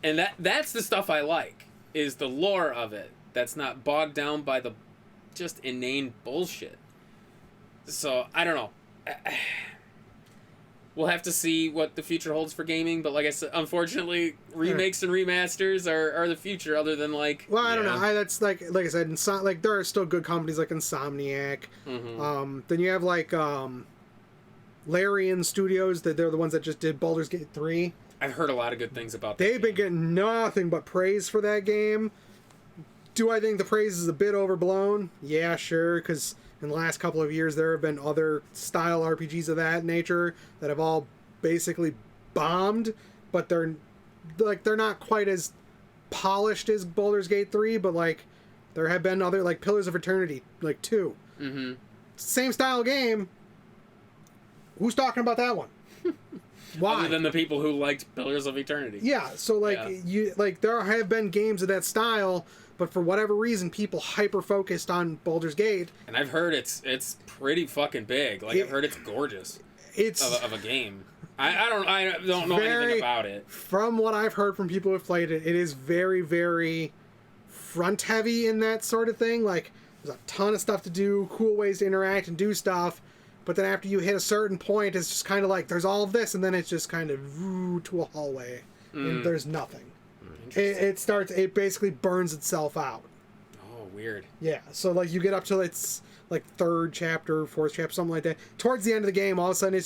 And that's the stuff I like, is the lore of it. That's not bogged down by the just inane bullshit. So, I don't know. We'll have to see what the future holds for gaming, but like I said, unfortunately, remakes and remasters are the future. Other than like, well, I don't know. That's like I said, like there are still good companies like Insomniac. Then you have like Larian Studios. That they're the ones that just did Baldur's Gate 3. I've heard a lot of good things about. They've been getting nothing but praise for that game. Do I think the praise is a bit overblown? Yeah, sure, because in the last couple of years, there have been other style RPGs of that nature that have all basically bombed, but they're not quite as polished as Baldur's Gate 3, but like there have been other like Pillars of Eternity, like 2. Same style game. Who's talking about that one? Why? Other than the people who liked Pillars of Eternity. Yeah, so there have been games of that style, but for whatever reason, people hyper-focused on Baldur's Gate. And I've heard it's pretty fucking big. Like, I've heard it's gorgeous. It's of a game. I don't know anything about it. From what I've heard from people who've played it, it is very, very front-heavy in that sort of thing. Like, there's a ton of stuff to do, cool ways to interact and do stuff. But then after you hit a certain point, it's just kind of like, there's all of this, and then it's just kind of to a hallway. And there's nothing. It basically burns itself out. Oh, weird. Yeah, so like you get up to its like 3rd chapter, 4th chapter, something like that. Towards the end of the game, all of a sudden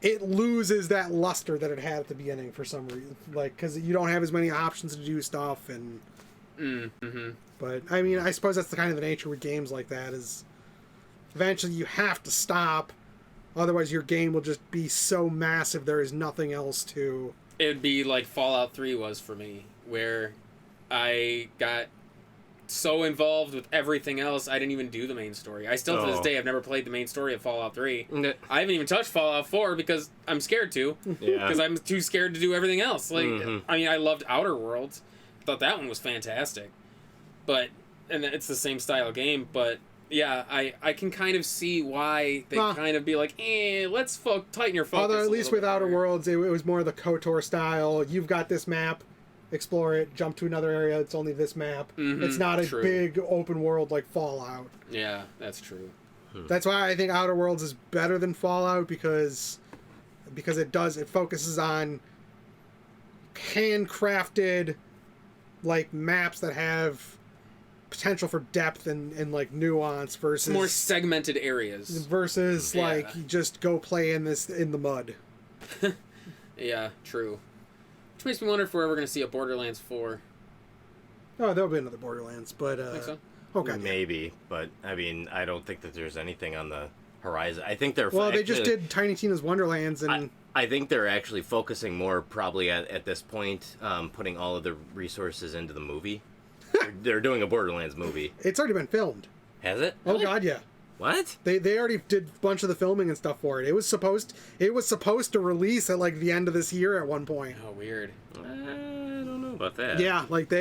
it loses that luster that it had at the beginning for some reason. Like, because you don't have as many options to do stuff. And But, I mean, I suppose that's the kind of the nature with games like that is eventually you have to stop. Otherwise your game will just be so massive there is nothing else to... It would be like Fallout 3 was for me, where I got so involved with everything else, I didn't even do the main story. I still, to this day, have never played the main story of Fallout 3. I haven't even touched Fallout 4 because I'm scared to. Yeah. Because I'm too scared to do everything else. Like, I mean, I loved Outer Worlds. Thought that one was fantastic. And it's the same style game, but yeah, I can kind of see why they kind of be like, let's tighten your focus. Although at least with Outer more. Worlds, it was more the KOTOR style. You've got this map, explore it, jump to another area, it's only this map. It's not a big open world like Fallout. Yeah, that's true. That's why I think Outer Worlds is better than Fallout, because it focuses on handcrafted like maps that have potential for depth and like nuance versus More segmented areas. Versus like you just go play in the mud. Yeah, true. Which makes me wonder if we're ever going to see a Borderlands 4. Oh, there'll be another Borderlands, but Think so? okay. Maybe, but I mean, I don't think that there's anything on the horizon. I think they're Well, they just did Tiny Tina's Wonderlands, and I think they're actually focusing more probably at this point, putting all of the resources into the movie. They're doing a Borderlands movie. it's already been filmed. Has it? Oh God, yeah. What? They already did a bunch of the filming and stuff for it. It was supposed to release at like the end of this year at one point. Oh, weird. I don't know about that. Yeah, like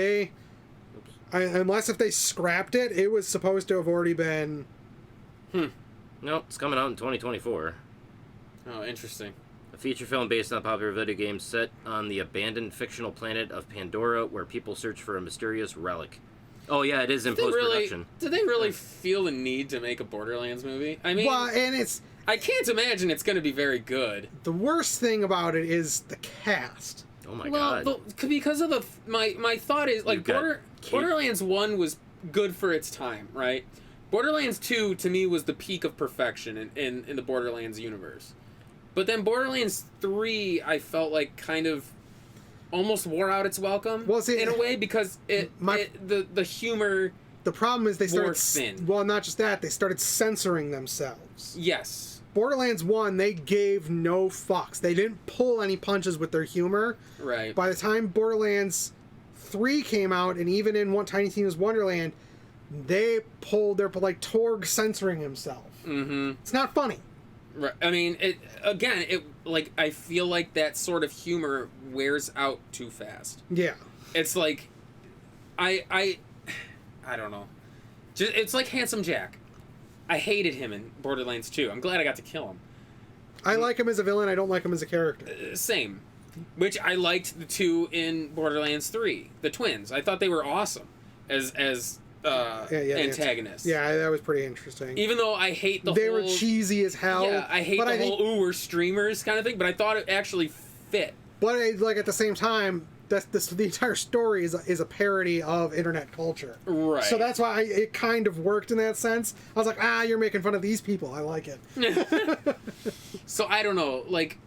unless if they scrapped it, it was supposed to have already been. Nope, it's coming out in 2024. Oh, interesting. A feature film based on popular video game set on the abandoned fictional planet of Pandora, where people search for a mysterious relic. Oh yeah, it is in post-production. Did they really feel the need to make a Borderlands movie? I mean, Well, and I can't imagine it's going to be very good. the worst thing about it is the cast. Oh my Well, god. because of my thought is like You've got Borderlands 1 was good for its time, right? Borderlands 2 to me was the peak of perfection in the Borderlands universe. But then Borderlands 3 I felt like kind of almost wore out its welcome in a way, because the humor. The problem is they More started. thin. Well, not just that, they started censoring themselves. Yes. Borderlands 1, they gave no fucks. They didn't pull any punches with their humor. Right. By the time Borderlands 3 came out, and even in Tiny Tina's Wonderland, they pulled their like Torg censoring himself. Mm-hmm. It's not funny. Right. I mean, I feel like that sort of humor wears out too fast. Yeah. It's like, I don't know. It's like Handsome Jack. I hated him in Borderlands 2. I'm glad I got to kill him. I like him as a villain. I don't like him as a character. Same. Which I liked the two in Borderlands 3, the twins. I thought they were awesome as antagonists. Yeah, that was pretty interesting. Even though I hate the they whole... were cheesy as hell. Yeah, I hate the whole, ooh, we're streamers kind of thing, but I thought it actually fit. But like at the same time, the entire story is a parody of internet culture. Right. So that's why it kind of worked in that sense. I was like, you're making fun of these people. I like it. So I don't know, like,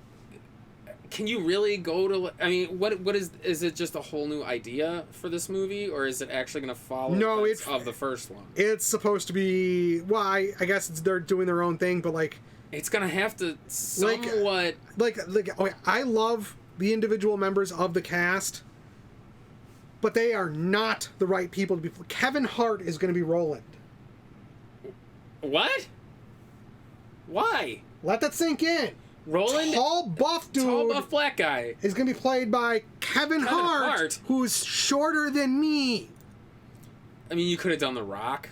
can you really go to... I mean, what is it just a whole new idea for this movie, or is it actually going to follow of the first one? It's supposed to be... Well, I guess they're doing their own thing, but like... It's going to have to somewhat... Okay, I love the individual members of the cast, but they are not the right people to be... Kevin Hart is going to be Roland. What? Why? Let that sink in. Roland? Tall, buff dude. Tall, buff black guy. Is going to be played by Kevin Hart, who's shorter than me. I mean, you could have done The Rock.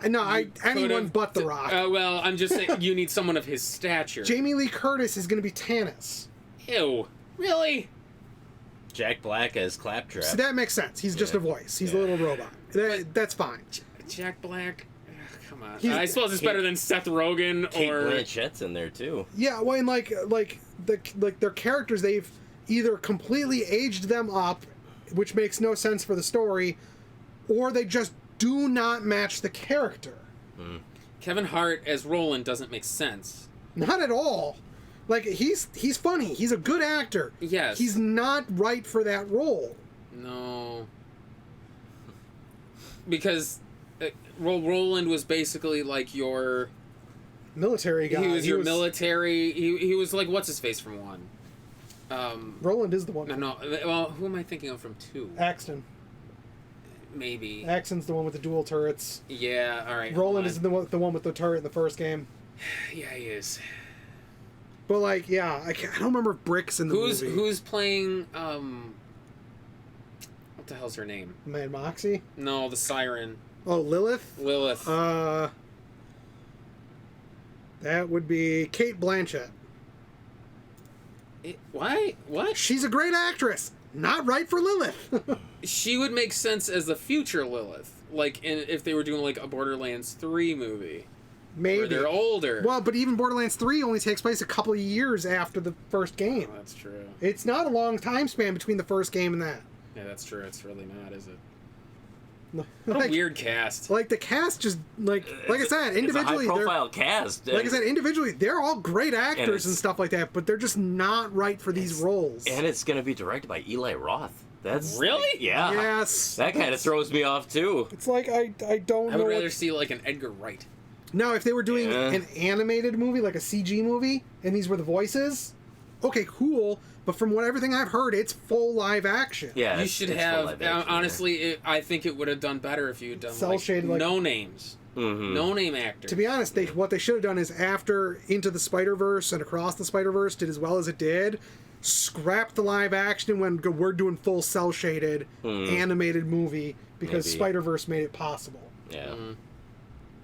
No, anyone but The Rock. Well, I'm just saying, you need someone of his stature. Jamie Lee Curtis is going to be Tannis. Ew. Really? Jack Black as Claptrap. So that makes sense. He's just a voice. He's a little robot. That's fine. Jack Black? Come on. I suppose it's better than Seth Rogen Kate or... Blanchett's in there, too. Yeah, well, and like their characters, they've either completely aged them up, which makes no sense for the story, or they just do not match the character. Kevin Hart as Roland doesn't make sense. Not at all. Like, he's funny. He's a good actor. Yes. He's not right for that role. No. Because Roland was basically like your... Military guy. He was your military... He was like, what's his face from 1? Roland is the one. No. Well, who am I thinking of from 2? Axton. Maybe. Axon's the one with the dual turrets. Yeah, alright. Roland is the one with the turret in the first game. Yeah, he is. But, like, yeah, I don't remember if Brick's in the movie. Who's playing, what the hell's her name? Mad Moxie? No, the Siren. Oh, Lilith? Lilith. That would be Kate Blanchett. Why? What? She's a great actress. Not right for Lilith. She would make sense as the future Lilith. Like, if they were doing, like, a Borderlands 3 movie. Maybe. Where they're older. Well, but even Borderlands 3 only takes place a couple of years after the first game. Oh, that's true. It's not a long time span between the first game and that. Yeah, that's true. It's really not, is it? What What a weird cast. Like, the cast just, like I said, individually... it's a high-profile cast. Like I said, individually, they're all great actors and stuff like that, but they're just not right for these roles. And it's going to be directed by Eli Roth. That's Really? Yeah. Yes. That kind of throws me off, too. It's like, I don't know... I would rather see, like, an Edgar Wright. Now, if they were doing Yeah. an animated movie, like a CG movie, and these were the voices, okay, cool. But from everything I've heard, it's full live action. Yeah, You should it's have... full live action, honestly, I think it would have done better if you had done, Cel-shaded, like, like- no names. Mm-hmm. No-name actors. To be honest, what they should have done is after Into the Spider-Verse and Across the Spider-Verse did as well as it did, scrap the live action when we're doing full cel-shaded animated movie because Maybe. Spider-Verse made it possible. Yeah.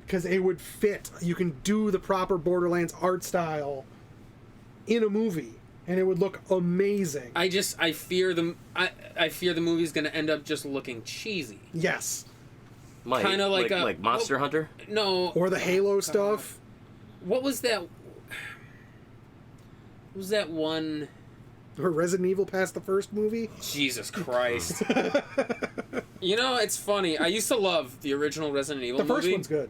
Because it would fit. You can do the proper Borderlands art style in a movie, and it would look amazing. I fear I fear the movie's going to end up just looking cheesy. Yes. Kinda like a- like Monster Hunter. No. Or the Halo stuff. What was that? What was that one? Or Resident Evil past the first movie. Jesus Christ. You know, it's funny. I used to love the original Resident Evil The first movie. one's good.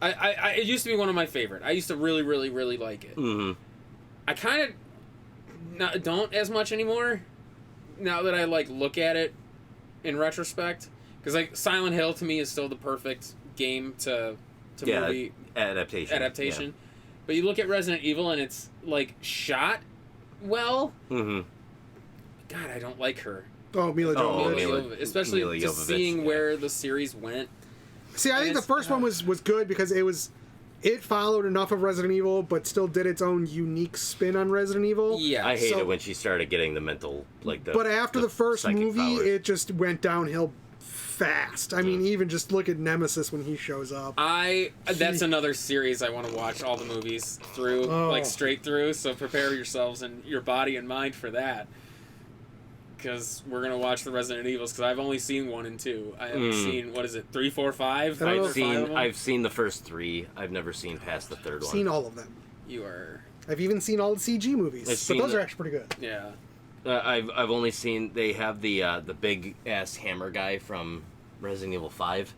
It used to be one of my favorite. I used to really, really, really like it. Mm-hmm. I kind of don't as much anymore. Now that I like look at it in retrospect, because like Silent Hill to me is still the perfect game to movie adaptation. Yeah. But you look at Resident Evil and it's like shot well. Mm-hmm. God, I don't like her. Oh, Mila Jovovich. Mila- Especially Mila just Jovovich, seeing yeah. where the series went. See, I think the first one was good because it followed enough of Resident Evil, but still did its own unique spin on Resident Evil. Yeah, I hated So- when she started getting the mental, like the. But after the first psychic movie, powers. it just went downhill fast. I mean, even just look at Nemesis when he shows up. That's another series I want to watch all the movies through, Oh. like straight through. So prepare yourselves and your body and mind for that. Because we're gonna watch the Resident Evils. Because I've only seen 1 and 2. I haven't seen 3, 4, 5. I don't know. I've seen the first 3. I've never seen past the third one. Seen all of them. You are, I've even seen all the CG movies, I've but seen those the- are actually pretty good. yeah. I've only seen they have the big ass hammer guy from Resident Evil 5,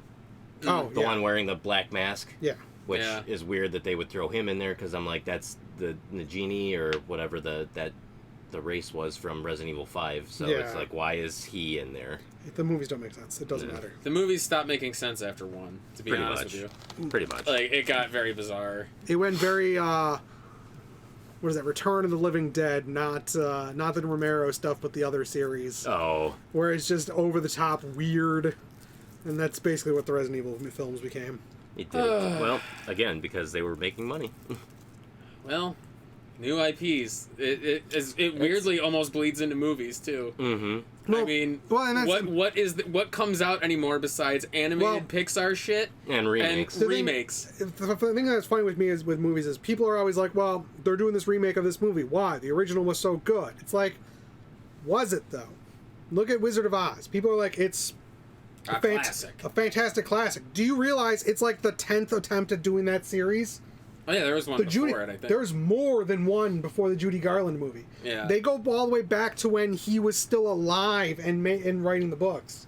Oh, the yeah. one wearing the black mask, Yeah. which Yeah. is weird that they would throw him in there because I'm like that's the Nagini or whatever the race was from Resident Evil 5. So Yeah. it's like why is he in there? The movies don't make sense. It doesn't Yeah. matter. The movies stopped making sense after 1. To be Pretty honest much. with you, Pretty much. like it got very bizarre. It went very, what is that, Return of the Living Dead, not the Romero stuff, but the other series, Oh, where it's just over-the-top weird, and that's basically what the Resident Evil films became. it did. Well, again because they were making money. Well, new IPs. It weirdly almost bleeds into movies too. Mm-hmm. Well, I mean, well, and that's what comes out anymore besides animated Pixar shit And remakes. and remakes? The thing that's funny with me is with movies is people are always like, well, they're doing this remake of this movie. Why? The original was so good. It's like, was it though? Look at Wizard of Oz. People are like, it's A classic. a fantastic classic. Do you realize it's like the 10th attempt at doing that series? Oh yeah, there was one before it. I think There's more than one before the Judy Garland movie. Yeah. They go all the way back to when he was still alive and writing the books.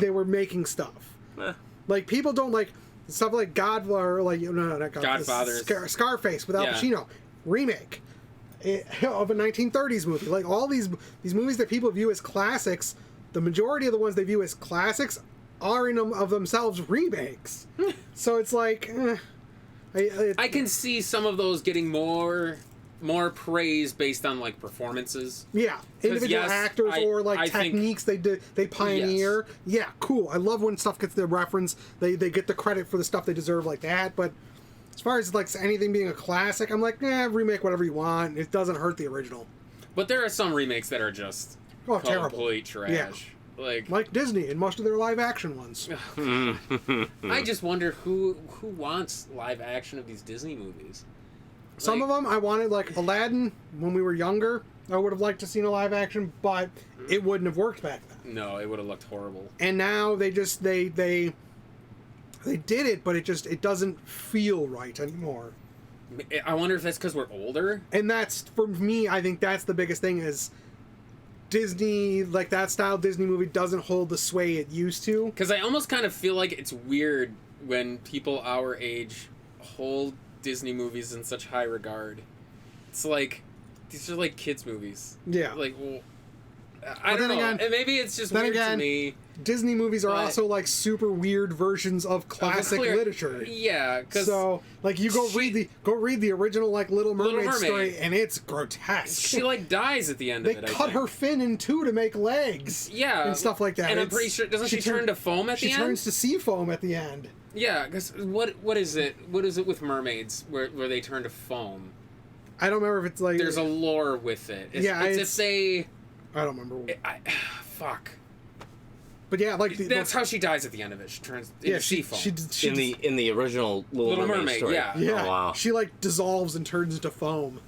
They were making stuff. Eh. Like people don't like stuff like Godfather, like no, not Godfather. Scarface with Al Yeah. Pacino, remake of a 1930s movie. Like all these movies that people view as classics, the majority of the ones they view as classics are in of themselves remakes. So it's like. I can see some of those getting more more praise based on like performances. Yeah, individual yes, actors or like I think- techniques they pioneer. Yeah, cool. I love when stuff gets the reference. They get the credit for the stuff they deserve like that. But as far as like anything being a classic, I'm like, remake whatever you want. It doesn't hurt the original. But there are some remakes that are just Terrible. complete trash. Yeah. Like Disney and most of their live action ones. I just wonder who wants live action of these Disney movies. Some of them I wanted, like Aladdin when we were younger. I would have liked to seen a live action, but it wouldn't have worked back then. No, it would have looked horrible. And now they just they did it, but it doesn't feel right anymore. I wonder if that's because we're older. And that's, for me, I think that's the biggest thing is Disney, like that style Disney movie doesn't hold the sway it used to. Because I almost kind of feel like it's weird when people our age hold Disney movies in such high regard. It's like, these are like kids' movies. Yeah. Like, well, I don't know. Again, and maybe it's just weird to me. Disney movies are but- also like super weird versions of classic literature. Yeah, because So, like, you go read the original like Little Mermaid, Mermaid. story, and it's grotesque. she like dies at the end They of it. I cut think. her fin in two to make legs. Yeah, and stuff like that. And I'm pretty sure doesn't she turn to foam at the end? She turns to sea foam at the end. Yeah, because what is it? What is it with mermaids where they turn to foam? I don't remember if it's like There's a lore with it. It's if they. I don't remember. Fuck. But yeah, like That's how she dies at the end of it. She turns into sea foam. she in the original Little Mermaid story. yeah. yeah, Oh, wow. she like dissolves and turns into foam.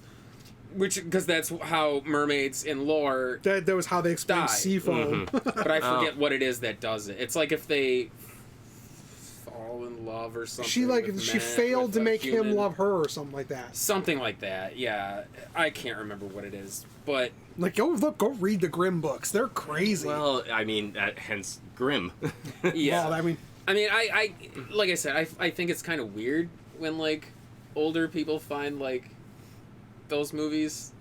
Because that's how mermaids in lore. That was how they explain Die. sea foam. But I forget what it is that does it. It's like if they fall in love or something. She like with she men- failed with to a make human. him love her or something like that. Something like that. Yeah, I can't remember what it is, but Like go read the Grimm books. They're crazy. Well, I mean, hence Grimm. yeah. Well, I mean, I like I said, I think it's kind of weird when like older people find like those movies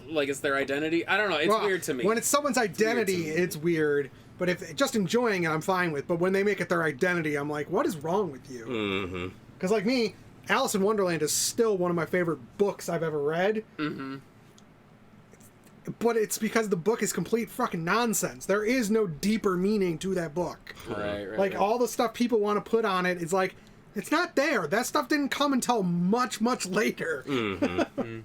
like it's their identity. I don't know. It's well, weird to me. when it's someone's identity, me. it's weird. But if just enjoying it, I'm fine with. But when they make it their identity, I'm like, what is wrong with you? Mm-hmm. Because like me, Alice in Wonderland is still one of my favorite books I've ever read. Mm-hmm. But it's because the book is complete fucking nonsense. There is no deeper meaning to that book. Right. Like all the stuff people want to put on it is like, it's not there. That stuff didn't come until much, much later. Mm-hmm.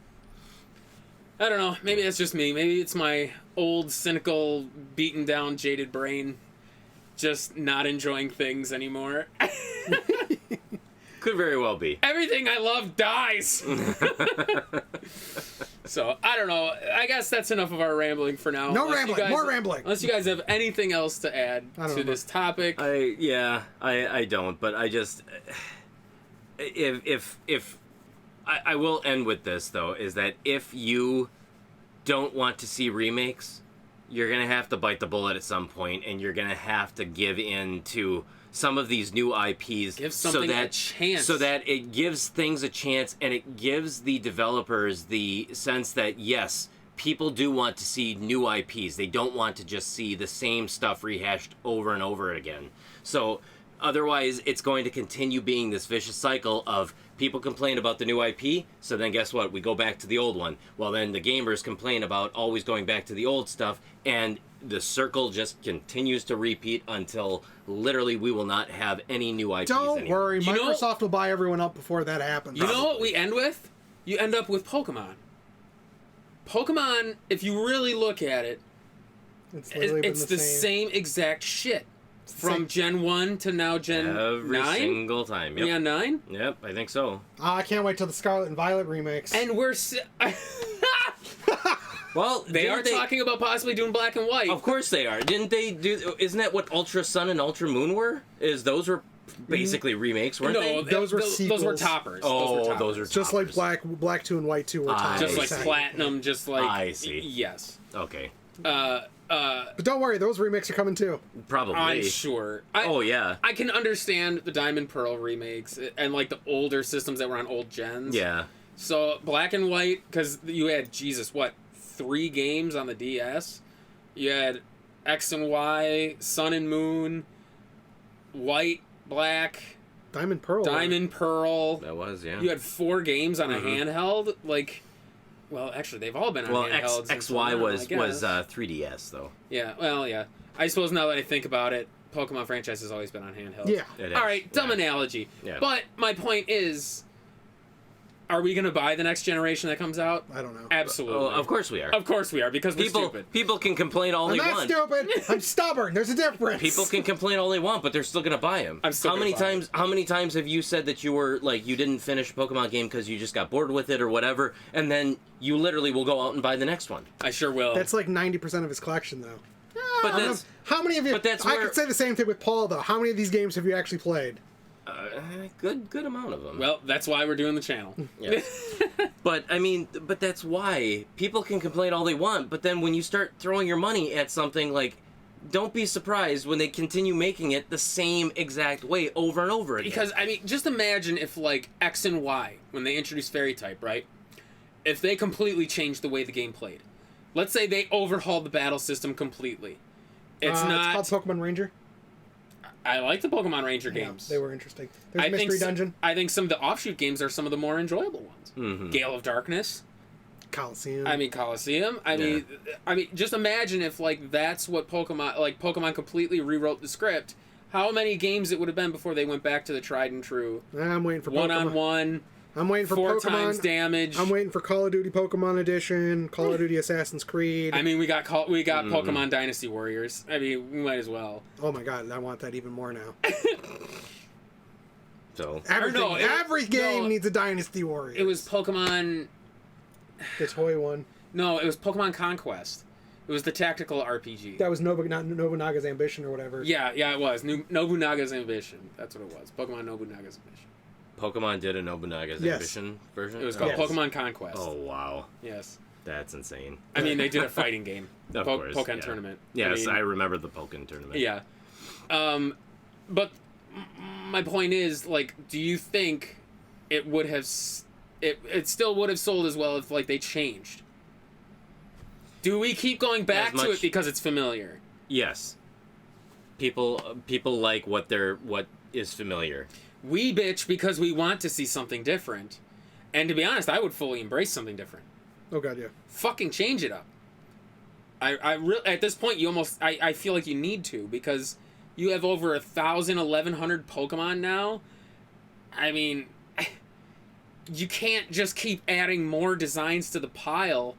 I don't know. Maybe that's just me. Maybe it's my old, cynical, beaten down, jaded brain just not enjoying things anymore. Could very well be. Everything I love dies. So, I don't know. I guess that's enough of our rambling for now. No Unless you rambling. guys- More rambling. Unless you guys have anything else to add I don't to know. this topic. I don't, but I just if I will end with this though, is that if you don't want to see remakes, you're gonna have to bite the bullet at some point, and you're gonna have to give in to some of these new IPs, Give something a chance. so that it gives things a chance, and it gives the developers the sense that yes, people do want to see new IPs. They don't want to just see the same stuff rehashed over and over again. So otherwise, it's going to continue being this vicious cycle of people complain about the new IP, so then guess what? We go back to the old one. Well, then the gamers complain about always going back to the old stuff, and the circle just continues to repeat until literally we will not have any new IPs Don't anymore. worry, You know- Microsoft will buy everyone up before that happens. You know what we end with? You end up with Pokemon. Pokemon, if you really look at it, It's literally been it's the same exact shit. From same. Gen 1 to now Gen Every 9? single time. Yep. Yeah, 9? Yep, I think so. I can't wait till the Scarlet and Violet remakes. And we're... Well, they are talking about possibly doing black and white. Of course they are. Didn't they do? Isn't that what Ultra Sun and Ultra Moon were? Those were basically remakes, weren't No, they? Those were those were sequels. toppers. Oh, those were toppers. just like Black 2 and White 2 were tied. Just like I see. Platinum, just like... I see. Yes. Okay, But don't worry, those remakes are coming too. probably. I'm sure. Oh yeah, I can understand the Diamond Pearl remakes and like the older systems that were on old gens. yeah. So black and white, because you had 3 games on the DS. You had X and Y, Sun and Moon, White, Black, Diamond Pearl. Diamond Pearl. That was You had 4 games on a handheld. Like, Well, actually, they've all been on Well, handhelds. XY was I guess. 3DS though. Yeah, well, yeah. I suppose now that I think about it, Pokemon franchise has always been on handheld. Yeah. It All is, right, dumb yeah. analogy. Yeah. But my point is, are we going to buy the next generation that comes out? I don't know. Absolutely. Oh, of course we are. Of course we are, because we're stupid. People can complain all I'm they not want. stupid. I'm stubborn. There's a difference. People can complain all they want, but they're still gonna buy them. I'm still how gonna many buy times? How many times have you said that you were like you didn't finish a Pokemon game because you just got bored with it or whatever, and then you literally will go out and buy the next one? I sure will. That's like 90% of his collection, though. But that's How many of you? But that's I where- could say the same thing with Paul, though. How many of these games have you actually played? good amount of them. well, that's why we're doing the channel. Yeah. But I mean, but that's why people can complain all they want. But then when you start throwing your money at something, like, don't be surprised when they continue making it the same exact way over and over again. Because, I mean, just imagine if, like, X and Y, when they introduced Fairy type, right? If they completely changed the way the game played. Let's say they overhauled the battle system completely. It's not... It's called Pokemon Ranger. I like the Pokemon Ranger Yeah, games. they were interesting. There's a Mystery Dungeon. I think some of the offshoot games are some of the more enjoyable ones. Mhm. Gale of Darkness. Coliseum. I mean, Coliseum. I mean, just imagine if like that's what Pokemon completely rewrote the script. How many games it would have been before they went back to the tried and true I'm waiting for Pokemon. one-on-one, I'm waiting for 4 Pokemon. times damage. I'm waiting for Call of Duty Pokemon Edition, Call of Duty Assassin's Creed. I mean, we got Pokemon Dynasty Warriors. I mean, we might as well. Oh my god, I want that even more now. So Every game needs a Dynasty Warrior. It was Pokemon. the toy one. No, it was Pokemon Conquest. It was the tactical RPG. That was Nobunaga's Ambition or whatever. Yeah, it was. Nobunaga's Ambition. That's what it was. Pokemon Nobunaga's Ambition. Pokemon did a Nobunaga's Yes. Ambition version. It was called Yes. Pokemon Conquest. Oh wow, Yes. that's insane. I mean, they did a fighting game. Of course, Pokemon yeah. tournament. Yes, I I mean, remember the Pokemon tournament. yeah. But my point is, like, do you think it would have... It still would have sold as well if, like, they changed? Do we keep going back to it because it's familiar? Yes. People like what is familiar. We bitch because we want to see something different. And to be honest, I would fully embrace something different. Oh god, yeah. Fucking change it up. I really, at this point, you almost... I feel like you need to, because you have over 1,100 Pokemon now. I mean... You can't just keep adding more designs to the pile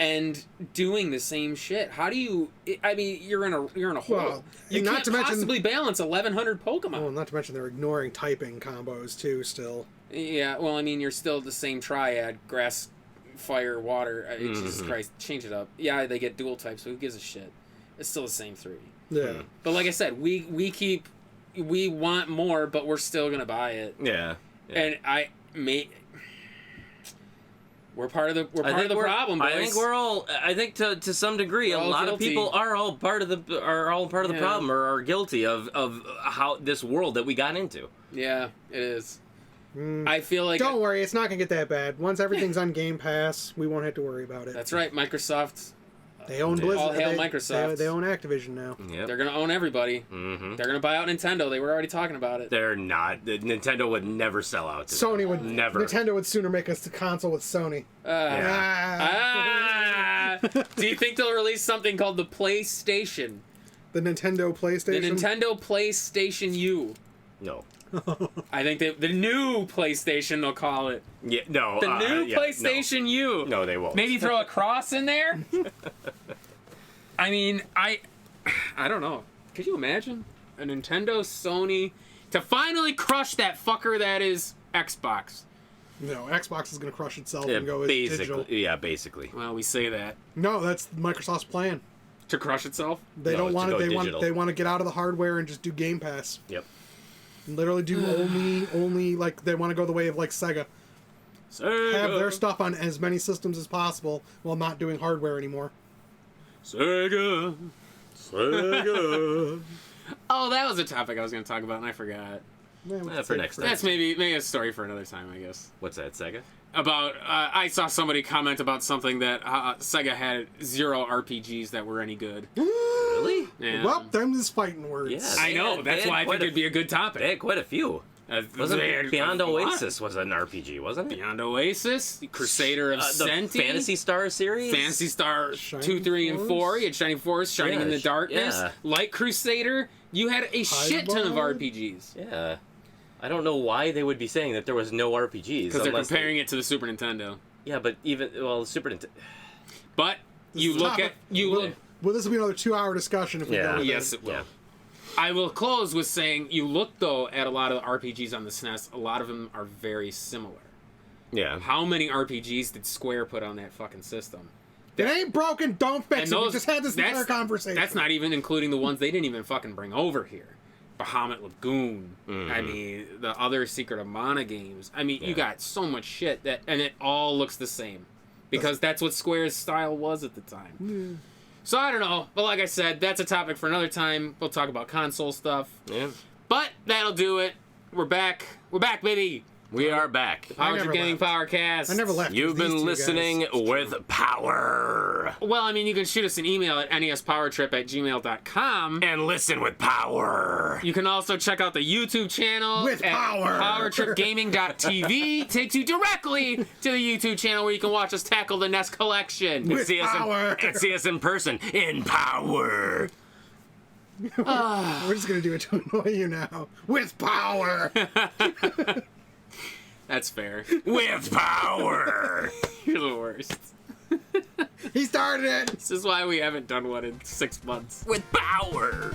and doing the same shit. How do you... I mean, you're in a hole. Well, you not can't to mention- possibly balance 1,100 Pokemon. Well, not to mention they're ignoring typing combos too. Still. Yeah, well, I mean, you're still the same triad. Grass, fire, water. Jesus Christ, change it up. Yeah, they get dual types, so who gives a shit? It's still the same 3. Yeah. But like I said, we want more, but we're still going to buy it. Yeah. And we're part of the problem, boys. I think we're all. I think to some degree, a lot of people are all part of the problem or are guilty of how this world that we got into. Yeah, it is. I feel like Don't worry, it's not gonna get that bad. Once everything's on Game Pass, we won't have to worry about it. That's right. Microsoft. They own Blizzard. All hail Microsoft. They own Activision now. Yep. They're gonna own everybody. Mm-hmm. They're gonna buy out Nintendo. They were already talking about it. They're not. Nintendo would never sell out to Sony them. would never. Nintendo would sooner make us a console with Sony. Do you think they'll release something called the PlayStation? The Nintendo PlayStation. The Nintendo PlayStation U. No. I think the new PlayStation they'll call it. Yeah. No. The new yeah, PlayStation U. No, they won't. Maybe throw a cross in there. I mean, I don't know. Could you imagine a Nintendo Sony to finally crush that fucker that is Xbox? No, Xbox is gonna crush itself Yeah, and go as digital. basically. Well, we say that No, that's Microsoft's plan. to crush itself. They No, don't to want it. go They digital. want to get out of the hardware and just do Game Pass. Yep. Literally do only like they want to go the way of like Sega. Have their stuff on as many systems as possible while not doing hardware anymore. Sega. Oh, that was a topic I was going to talk about, and I forgot. For next time. That's maybe a story for another time, I guess. What's that, Sega? About I saw somebody comment about something that Sega had 0 RPGs that were any good. Really? Yeah. Well, them is fighting words. Yeah. I know. They That's had why I quite think it'd be a good They topic. had quite a few. Wasn't Beyond Oasis was an RPG, wasn't it? Beyond Oasis, Crusader of The Senti, Phantasy Star series? Fantasy Star Shining 2, 3, and 4. Force? You had Shining Force, Shining in the Darkness. Yeah. Like Crusader, you had a shit ton of Highball? RPGs. Yeah. I don't know why they would be saying that there was no RPGs. Because they're comparing it to the Super Nintendo. Yeah, but even, well, Super Nintendo... But you look at... Well, this will be another 2-hour discussion if we Yeah. go with Yes, it. it will. Yeah. I will close with saying, you look, though, at a lot of the RPGs on the SNES, a lot of them are very similar. Yeah. How many RPGs did Square put on that fucking system? It ain't broken, don't fix it. We just had this entire that's- conversation. That's not even including the ones they didn't even fucking bring over here. Bahamut Lagoon. I mean, the other Secret of Mana games. I mean, you got so much shit that, and it all looks the same. Because that's what Square's style was at the time. So I don't know, but like I said, that's a topic for another time. We'll talk about console stuff. Yeah. But that'll do it. We're back. We're back, baby. We are back. Power never Gaming left. Powercast. I never left. You've These been two listening guys. with Power. Well, I mean, you can shoot us an email at nespowertrip@gmail.com. And listen with Power. You can also check out the YouTube channel With at power. powertripgaming.tv. Takes you directly to the YouTube channel where you can watch us tackle the NES collection. With see power. Us and see us in person in Power. We're just going to do it to annoy you now. With power. That's fair. With Power. You're the worst. He started it. This is why we haven't done one in 6 months. With Power.